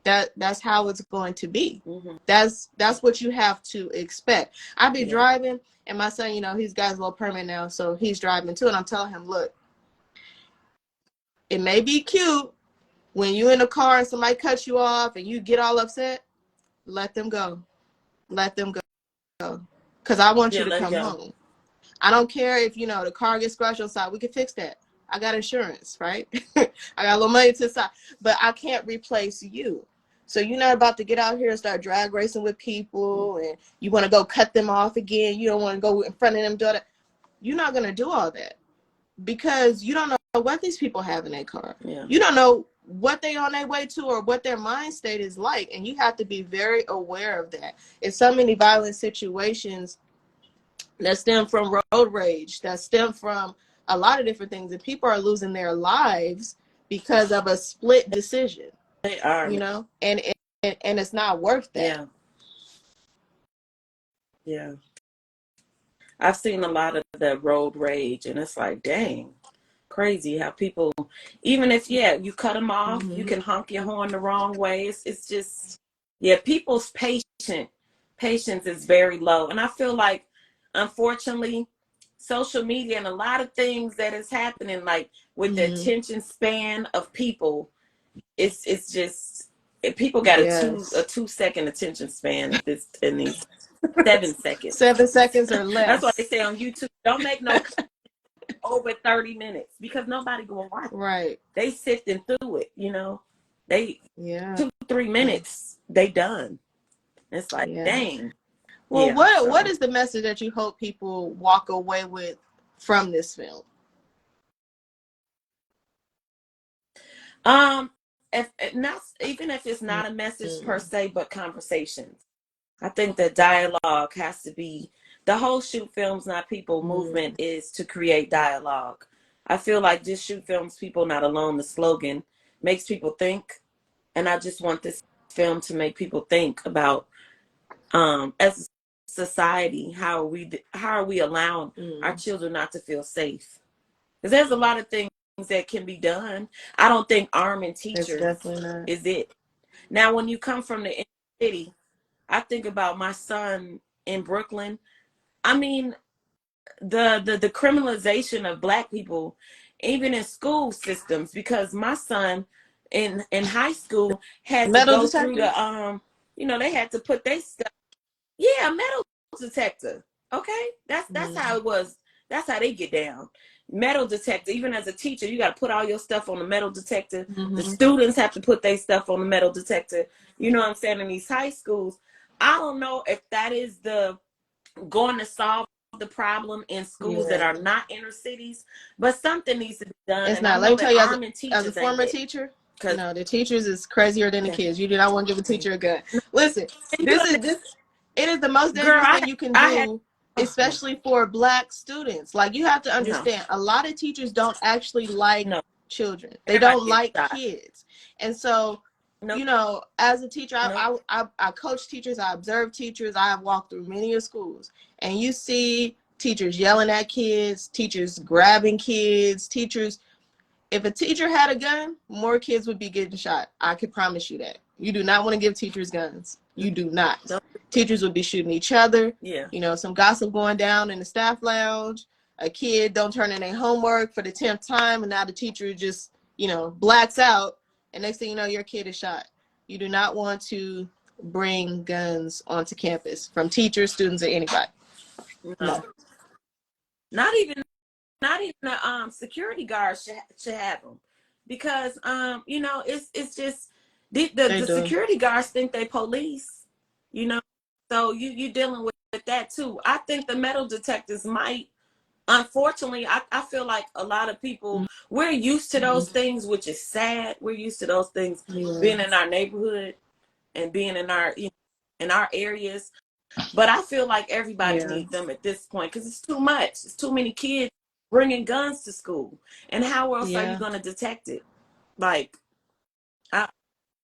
that's how it's going to be. That's what you have to expect. I be driving, and my son, he's got his little permit now, so he's driving too. And I'm telling him, look, it may be cute when you're in a car and somebody cuts you off and you get all upset. Let them go. Let them go. Because I want you to come home. I don't care if, the car gets scratched on the side. We can fix that. I got insurance, right? I got a little money to the side. But I can't replace you. So you're not about to get out here and start drag racing with people, and you want to go cut them off again. You don't want to go in front of them, do that. You're not going to do all that, because you don't know what these people have in their car. You don't know what they on their way to or what their mind state is like. And you have to be very aware of that. It's so many violent situations that stem from road rage, that stem from a lot of different things, and people are losing their lives because of a split decision.
They are,
You know, and it's not worth that.
yeah, yeah. I've seen a lot of the road rage, and it's like, dang, crazy how people, even if, yeah, you cut them off, you can honk your horn the wrong way. It's just, yeah, people's patience is very low. And I feel like, unfortunately, social media and a lot of things that is happening, like with the attention span of people, it's just, people got a 2-second attention span at this, in these 7 seconds.
7 seconds or less.
That's why they say on YouTube, don't make no over 30 minutes, because nobody gonna watch it.
Right.
They sifting through it, you know. They 2-3 minutes, they done. It's like, dang.
Well, what is the message that you hope people walk away with from this film?
If not, even if it's not a message per se, but conversations. I think that dialogue has to be, the whole Shoot Films Not People movement is to create dialogue. I feel like just shoot films people not alone, the slogan makes people think. And I just want this film to make people think about, as a society, how are we allowing our children not to feel safe? Because there's a lot of things that can be done. I don't think arming teachers is it. Now, when you come from the inner city, I think about my son in Brooklyn. I mean, the criminalization of Black people, even in school systems, because my son in high school had to go through the they had to put their stuff. Yeah, metal detector. Okay, that's how it was. That's how they get down. Metal detector. Even as a teacher, you got to put all your stuff on the metal detector. The students have to put their stuff on the metal detector. You know what I'm saying? In these high schools, I don't know if that is going to solve the problem in schools that are not inner cities, but something needs to be done.
It's not. Let me tell you, as a former teacher, no, the teachers is crazier than the kids. You do not want to give a teacher a gun. Listen, it is the most dangerous thing you can do, especially for Black students. Like, you have to understand, a lot of teachers don't actually like children. They don't like kids. And so, you know, as a teacher, I coach teachers, I observe teachers, I have walked through many schools, and you see teachers yelling at kids, teachers grabbing kids, teachers. If a teacher had a gun, more kids would be getting shot. I could promise you that. You do not want to give teachers guns. You do not. Teachers would be shooting each other.
Yeah.
You know, some gossip going down in the staff lounge. A kid don't turn in their homework for the 10th time, and now the teacher just, blacks out, and next thing you know, your kid is shot. You do not want to bring guns onto campus from teachers, students, or anybody. No.
Not even the security guards should have them, because it's just the security guards think they police, so you dealing with that too. I think the metal detectors might, unfortunately, I feel like a lot of people, we're used to those things, which is sad. We're used to those things being in our neighborhood and being in our areas, but I feel like everybody needs them at this point, because it's too much. It's too many kids bringing guns to school, and how else are you going to detect it? Like,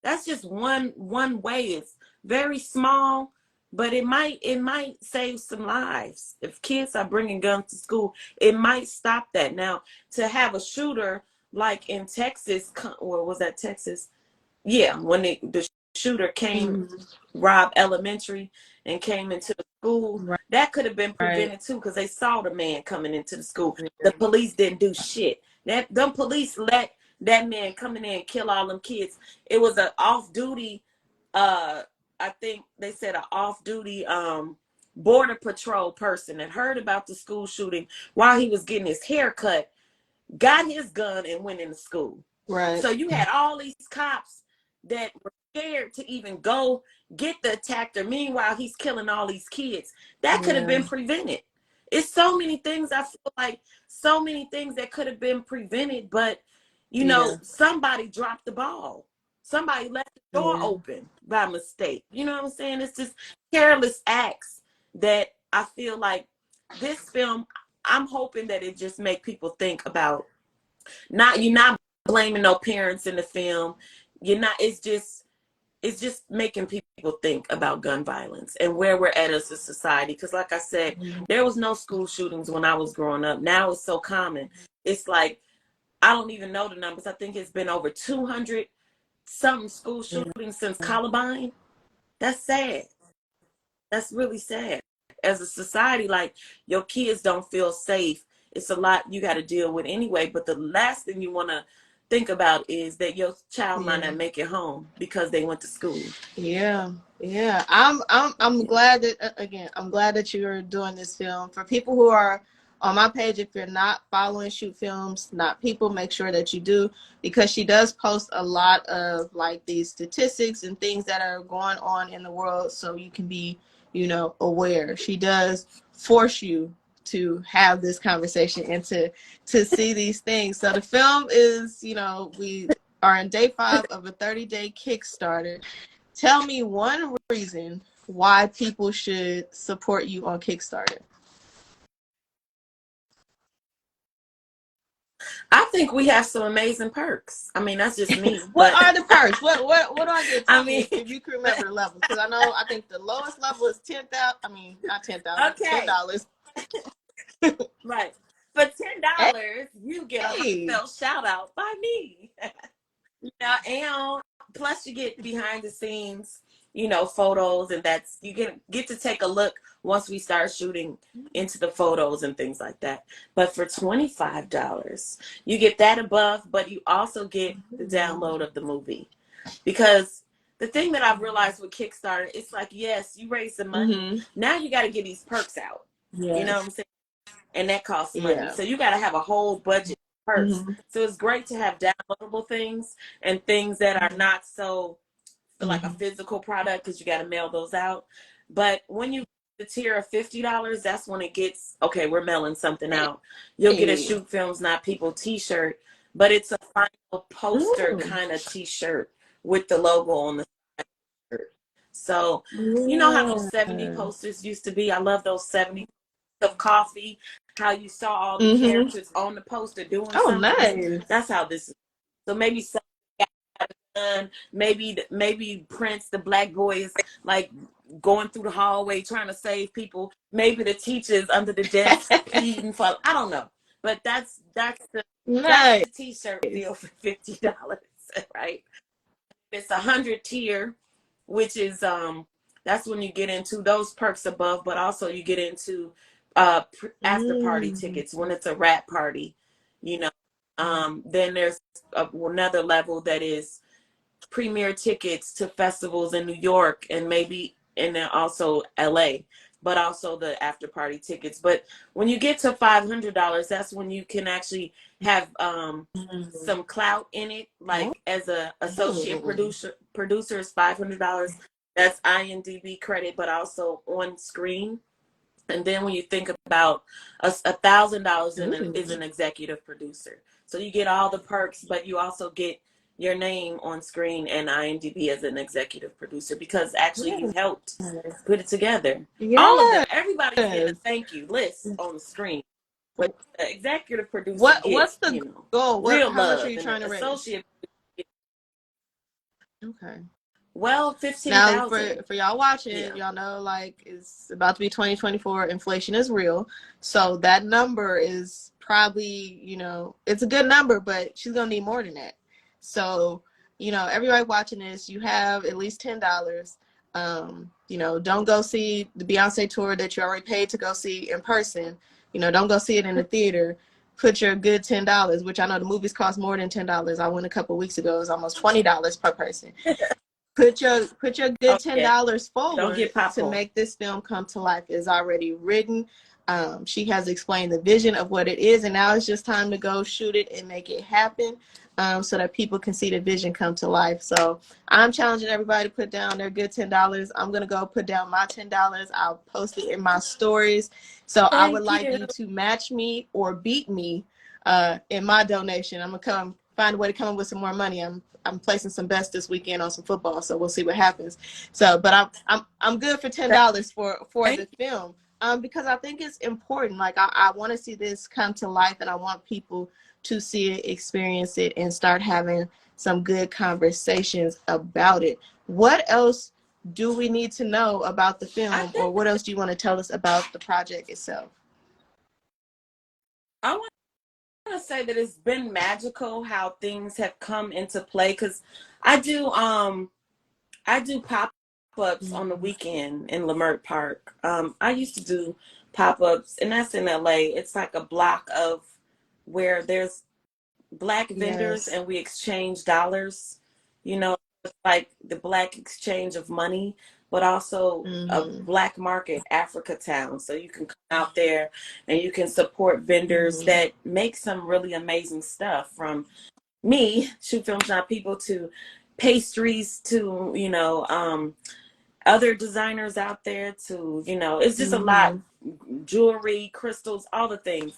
that's just one way. It's very small, but it might save some lives. If kids are bringing guns to school, it might stop that. Now, to have a shooter like in Texas, or was that Texas? Yeah, when the shooter came, Rob Elementary, and came into the school, that could have been prevented too, because they saw the man coming into the school. The police didn't do shit. Them police let that man come in there and kill all them kids. It was an off-duty, I think they said an off-duty border patrol person that heard about the school shooting while he was getting his hair cut, got his gun, and went into school.
Right.
So you had all these cops that were scared to even go get the attacker. Meanwhile, he's killing all these kids. That could have been prevented. It's so many things. I feel like so many things that could have been prevented, but You know, somebody dropped the ball. Somebody left the door open by mistake. You know what I'm saying? It's just careless acts that I feel like this film, I'm hoping that it just make people think about, you're not blaming no parents in the film. You're not, it's just making people think about gun violence and where we're at as a society. Because like I said, there was no school shootings when I was growing up. Now it's so common. It's like, I don't even know the numbers. I think it's been over 200 something school shootings since Columbine. That's sad. That's really sad. As a society, like, your kids don't feel safe. It's a lot you got to deal with anyway. But the last thing you want to think about is that your child might not make it home because they went to school.
Yeah. I'm glad that again, I'm glad that you're doing this film. For people who are on my page, if you're not following Shoot Films, Not People, make sure that you do, because she does post a lot of like these statistics and things that are going on in the world, so you can be, aware. She does force you to have this conversation and to see these things. So the film is, we are in day 5 of a 30-day Kickstarter. Tell me one reason why people should support you on Kickstarter.
I think we have some amazing perks. I mean, that's just me.
What are the perks? What do I get? Tell
me
if you can remember the levels, because I think the lowest level is 10,000. I mean, not 10,000.
Okay.
$10.
Right. For $10, you get a heartfelt shout out by me. And plus you get behind the scenes, photos, and that's, you get to take a look once we start shooting into the photos and things like that. But for $25, you get that above, but you also get the download of the movie. Because the thing that I've realized with Kickstarter, it's like, yes, you raise the money. Now you got to get these perks out. Yes. You know what I'm saying? And that costs money. So you got to have a whole budget of perks. So it's great to have downloadable things and things that are not so like a physical product, because you got to mail those out. But when you the tier of $50, that's when it gets, okay, we're mailing something out. You'll get a Shoot Films Not People t-shirt, but it's a final poster kind of t-shirt with the logo on the shirt. So you know how those 70 posters used to be? I love those 70 of coffee, how you saw all the characters on the poster doing something. Nice. That's how this is. So maybe something got done. Maybe Prince, the black boy, is like going through the hallway trying to save people. Maybe the teacher's under the desk pleading for, I don't know. But that's the t-shirt deal for $50, right? It's 100 tier, which is that's when you get into those perks above, but also you get into after party tickets when it's a rap party, then there's another level that is premiere tickets to festivals in New York and then also LA, but also the after party tickets. But when you get to $500, that's when you can actually have some clout in it, like as a associate producer is $500. That's IMDb credit, but also on screen. And then when you think about $1,000 is an executive producer. So you get all the perks, but you also get your name on screen and IMDb as an executive producer, because actually you helped put it together. All of them, everybody's getting a thank you list on the screen. But the executive producer
what's the goal?
Real
how
love.
Much are you trying to raise?
Associate.
Okay.
Well, 15,000.
Now, for y'all watching, y'all know, like, it's about to be 2024. Inflation is real. So that number is probably, it's a good number, but she's going to need more than that. So, everybody watching this, you have at least $10. Don't go see the Beyonce tour that you already paid to go see in person. Don't go see it in the theater. Put your good $10, which I know the movies cost more than $10. I went a couple weeks ago. It was almost $20 per person. Put your good $10 forward to make this film come to life. It's already written. She has explained the vision of what it is, and now it's just time to go shoot it and make it happen, so that people can see the vision come to life. So I'm challenging everybody to put down their good $10. I'm gonna go put down my $10. I'll post it in my stories. So I would like you to match me or beat me in my donation. I'm gonna come find a way to come up with some more money. I'm placing some bets this weekend on some football, so we'll see what happens. So, but I'm good for $10 for the film, because I think it's important. Like I want to see this come to life, and I want people to see it, experience it, and start having some good conversations about it. What else do we need to know about the film, or what else do you want to tell us about the project itself?
I want to say that it's been magical how things have come into play, because I do pop-ups on the weekend in Leimert Park. I used to do pop-ups, and that's in LA. It's like a block of where there's Black vendors,
Yes.
and we exchange dollars. You know, it's like the Black exchange of money, but also a Black market, Africa town. So you can come out there and you can support vendors that make some really amazing stuff, from me, shoot films, not people, to pastries, to, other designers out there, to, it's just a lot, jewelry, crystals, all the things.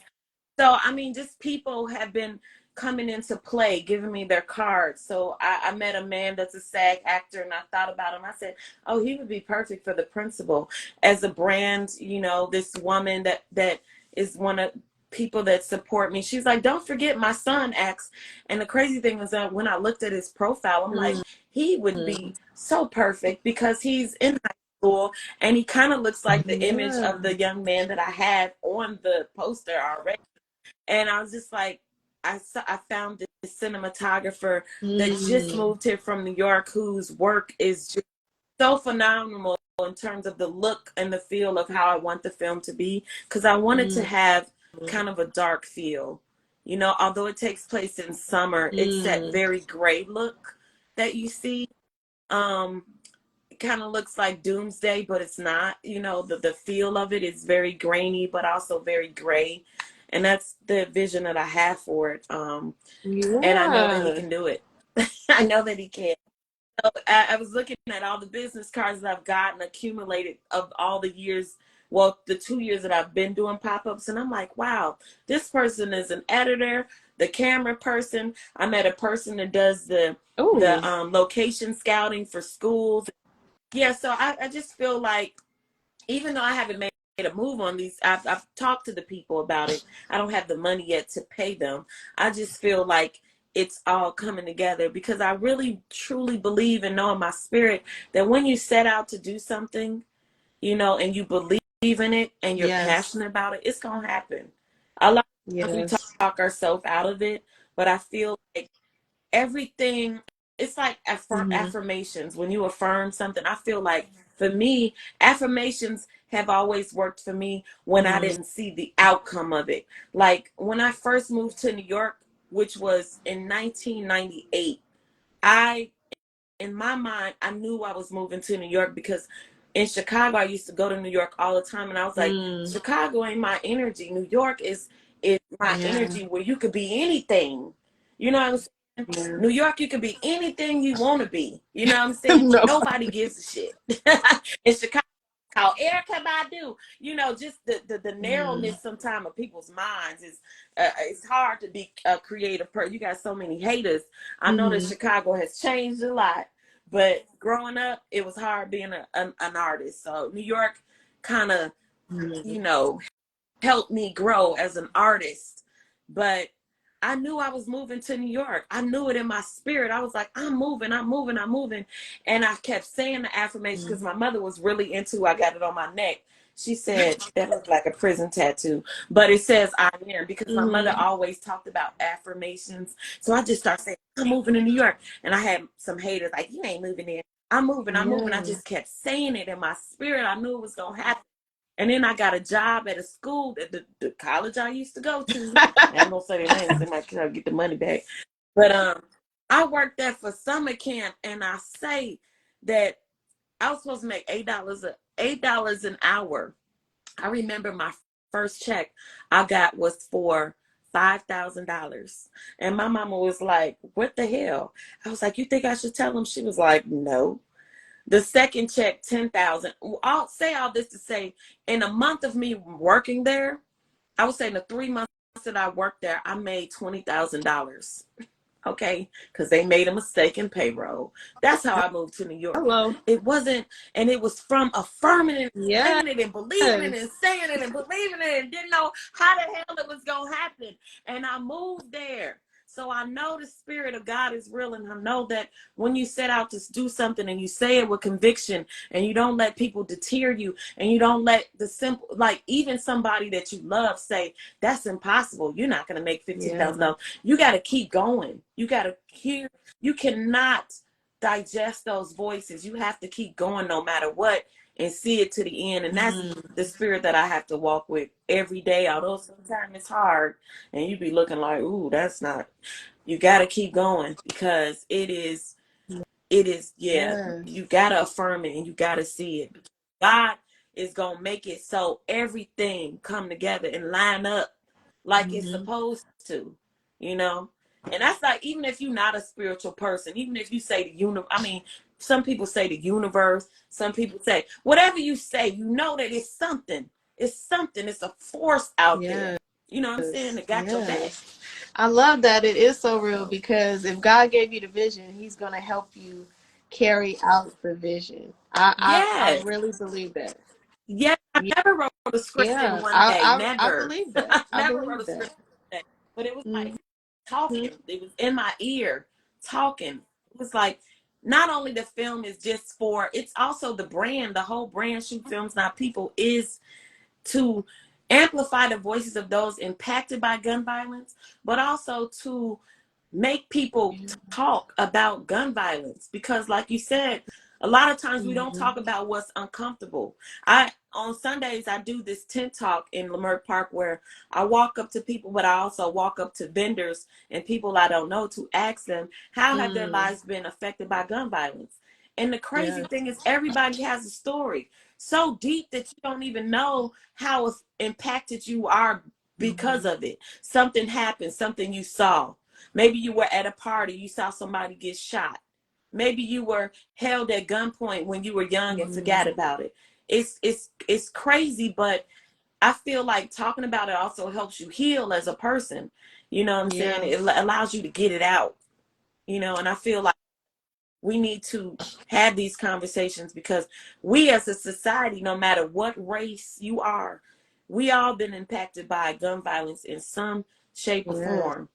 So, I mean, just people have been coming into play, giving me their cards. So I met a man that's a SAG actor, and I thought about him. I said, oh, he would be perfect for the principal. As a brand, this woman that is one of people that support me. She's like, don't forget my son acts. And the crazy thing is that when I looked at his profile, I'm like, he would be so perfect, because he's in high school and he kind of looks like the image of the young man that I had on the poster already. And I was just like, I found this cinematographer that just moved here from New York, whose work is just so phenomenal in terms of the look and the feel of how I want the film to be. Because I wanted to have kind of a dark feel. Although it takes place in summer, it's that very gray look that you see. It kind of looks like doomsday, but it's not. The feel of it is very grainy, but also very gray. And that's the vision that I have for it. And I know that he can do it. I know that he can. So I was looking at all the business cards that I've gotten accumulated of all the years, well, the 2 years that I've been doing pop-ups, and I'm like, wow, this person is an editor, the camera person. I met a person that does the location scouting for schools. Yeah, so I just feel like, even though I haven't made a move on these, I've talked to the people about it. I don't have the money yet to pay them. I just feel like it's all coming together, because I really truly believe and know in my spirit that when you set out to do something, and you believe in it and you're passionate about it, it's gonna happen. A lot of times we talk ourselves out of it, but I feel like everything, it's like affirmations. When you affirm something, I feel like, for me, affirmations have always worked for me when I didn't see the outcome of it. Like when I first moved to New York, which was in 1998, in my mind, I knew I was moving to New York, because in Chicago I used to go to New York all the time, and I was like, Chicago ain't my energy. New York is my energy, where you could be anything. You know what I'm saying? New York, you can be anything you want to be. You know what I'm saying? Nobody gives a shit. In Chicago, how Erica Badu, just the narrowness sometimes of people's minds is, it's hard to be a creative person. You got so many haters. I know that Chicago has changed a lot, but growing up, it was hard being an artist. So New York kind of, helped me grow as an artist. But I knew I was moving to New York. I knew it in my spirit. I was like, I'm moving, I'm moving, I'm moving. And I kept saying the affirmation, because my mother was really into, I got it on my neck. She said, that looks like a prison tattoo, but it says I am, because my mother always talked about affirmations. So I just started saying, I'm moving to New York. And I had some haters like, you ain't moving there. I'm moving, I'm moving. I just kept saying it in my spirit. I knew it was going to happen. And then I got a job at a school, at the college I used to go to. I ain't gonna say their names, they might try to get the money back. But I worked there for summer camp, and I say that I was supposed to make $8 an hour. I remember my first check I got was for $5,000. And my mama was like, what the hell? I was like, you think I should tell them? She was like, no. The second check, 10,000. I'll say all this to say, in a month of me working there, I would say in the 3 months that I worked there, I made $20,000. okay, because they made a mistake in payroll. That's how I moved to New York.
Hello.
It wasn't, and it was from affirming it,
Yes.
saying it, and believing it, and saying it, and believing it, and didn't know how the hell it was going to happen. And I moved there. So I know the spirit of God is real, and I know that when you set out to do something and you say it with conviction, and you don't let people deter you, and you don't let the simple, like even somebody that you love say, that's impossible. You're not going to make $15,000. You got to keep going. You got to hear. You cannot digest those voices. You have to keep going no matter what and see it to the end. And that's the spirit that I have to walk with every day. Although sometimes it's hard and you be looking like, ooh, that's not. You got to keep going because it is, you got to affirm it and you got to see it. God is going to make it so everything come together and line up like it's supposed to, you know? And that's like, even if you're not a spiritual person, even if you say the universe, I mean, some people say the universe, some people say, whatever you say, you know that it's something. It's something. It's a force out there. You know what I'm saying? That got your back.
I love that. It is so real because if God gave you the vision, He's going to help you carry out the vision. I really believe that.
Yeah, I never wrote a script in one day.
I
Never.
believe that. I
Never wrote
believe
a script
that.
in one day. But it was like talking. It was in my ear, talking. It was like, not only the film is just for, it's also the brand, the whole brand, Shoot Films Not People, is to amplify the voices of those impacted by gun violence, but also to make people talk about gun violence. Because like you said, a lot of times we don't talk about what's uncomfortable. On Sundays I do this tent talk in Leimert Park where I walk up to people, but I also walk up to vendors and people I don't know to ask them how have their lives been affected by gun violence. And the crazy thing is everybody has a story so deep that you don't even know how impacted you are because of it. Something happened, something you saw. Maybe you were at a party, you saw somebody get shot. Maybe you were held at gunpoint when you were young and forgot about it. It's crazy, but I feel like talking about it also helps you heal as a person. You know what I'm saying? It allows you to get it out. You know, and I feel like we need to have these conversations because we as a society, no matter what race you are, we all been impacted by gun violence in some shape or form.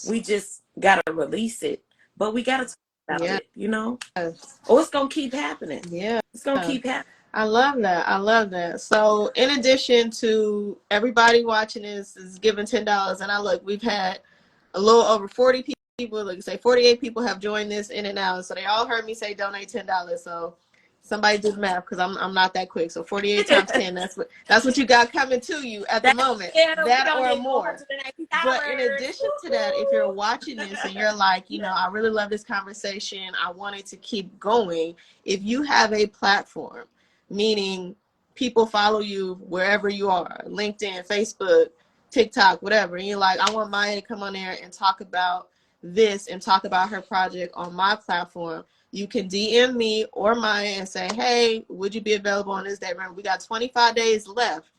We just got to release it, but we got to talk about it, you know? Or it's going to keep happening. It's going to keep happening.
I love that. I love that. So in addition to everybody watching this is giving $10, and we've had a little over 40 people, like say 48 people have joined this in and out. So they all heard me say donate $10. So somebody do the math because I'm not that quick. So 48 times 10, that's what you got coming to you at the moment. That or more. But in addition to that, if you're watching this and you're like, I really love this conversation, I wanted to keep going. If you have a platform, meaning people follow you wherever you are, LinkedIn, Facebook, TikTok, whatever, and you're like, I want Mya to come on there and talk about this and talk about her project on my platform, you can DM me or Mya and say, hey, would you be available on this day? Remember, we got 25 days left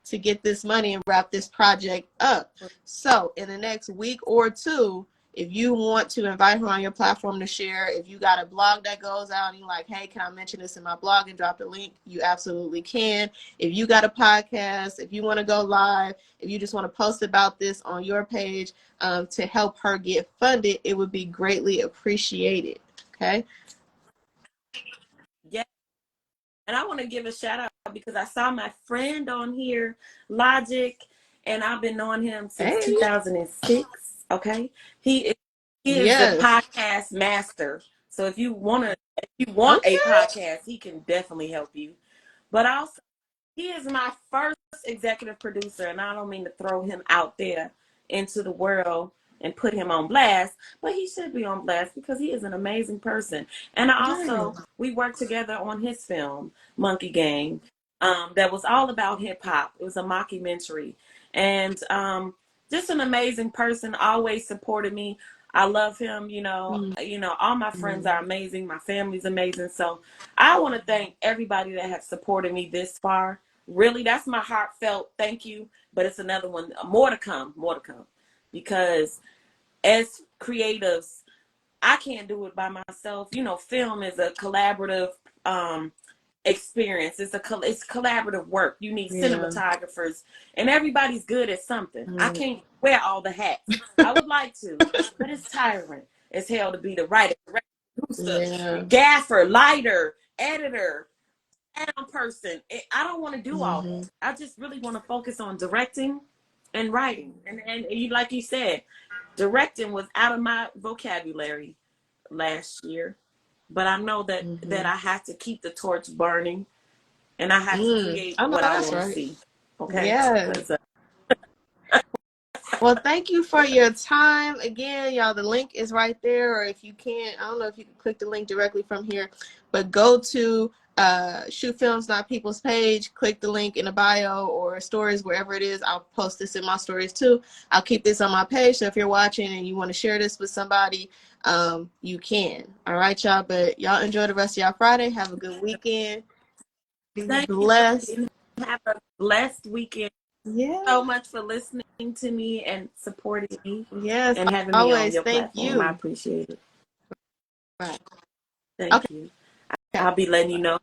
to get this money and wrap this project up. So in the next week or two, if you want to invite her on your platform to share, if you got a blog that goes out and you're like, hey, can I mention this in my blog and drop the link? You absolutely can. If you got a podcast, if you want to go live, if you just want to post about this on your page to help her get funded, it would be greatly appreciated. Okay?
Yeah. And I want to give a shout out because I saw my friend on here, Logic, and I've been knowing him since 2006. Okay, he is the podcast master. So if you want a podcast, he can definitely help you. But also, he is my first executive producer, and I don't mean to throw him out there into the world and put him on blast, but he should be on blast because he is an amazing person. And we worked together on his film, Monkey Gang, that was all about hip hop. It was a mockumentary. And just an amazing person, always supported me. I love him, all my friends are amazing. My family's amazing. So I want to thank everybody that has supported me this far. Really, that's my heartfelt thank you. But it's another one, more to come, because as creatives, I can't do it by myself. You know, film is a collaborative experience. It's collaborative work. You need
Yeah.
cinematographers, and everybody's good at something. I
Right.
can't wear all the hats. I would like to, but it's tiring as hell to be the writer, director, producer,
Yeah.
gaffer, lighter, editor, sound person. I don't want to do all
Mm-hmm.
that. I just really want to focus on directing and writing. And you, like you said, directing was out of my vocabulary last year, but I know that
Mm-hmm.
I have to keep the torch burning, and I have to create
I know
what I
that's
want to
right.
see. Okay,
Yeah.
'cause,
Well, thank you for your time. Again, y'all, the link is right there. Or if you can't, I don't know if you can click the link directly from here, but go to Shoot Films Not People's page, click the link in the bio or stories, wherever it is. I'll post this in my stories too. I'll keep this on my page. So if you're watching and you want to share this with somebody, you can. All right, y'all. But y'all enjoy the rest of y'all Friday. Have a good weekend. Be
thank you,
blessed.
and have a blessed weekend.
Yeah.
So much for listening to me and supporting me
Yes.
and having me on
Always.
your
Thank
platform. I
you.
appreciate it.
Right.
Thank
Okay.
you. I'll be letting you know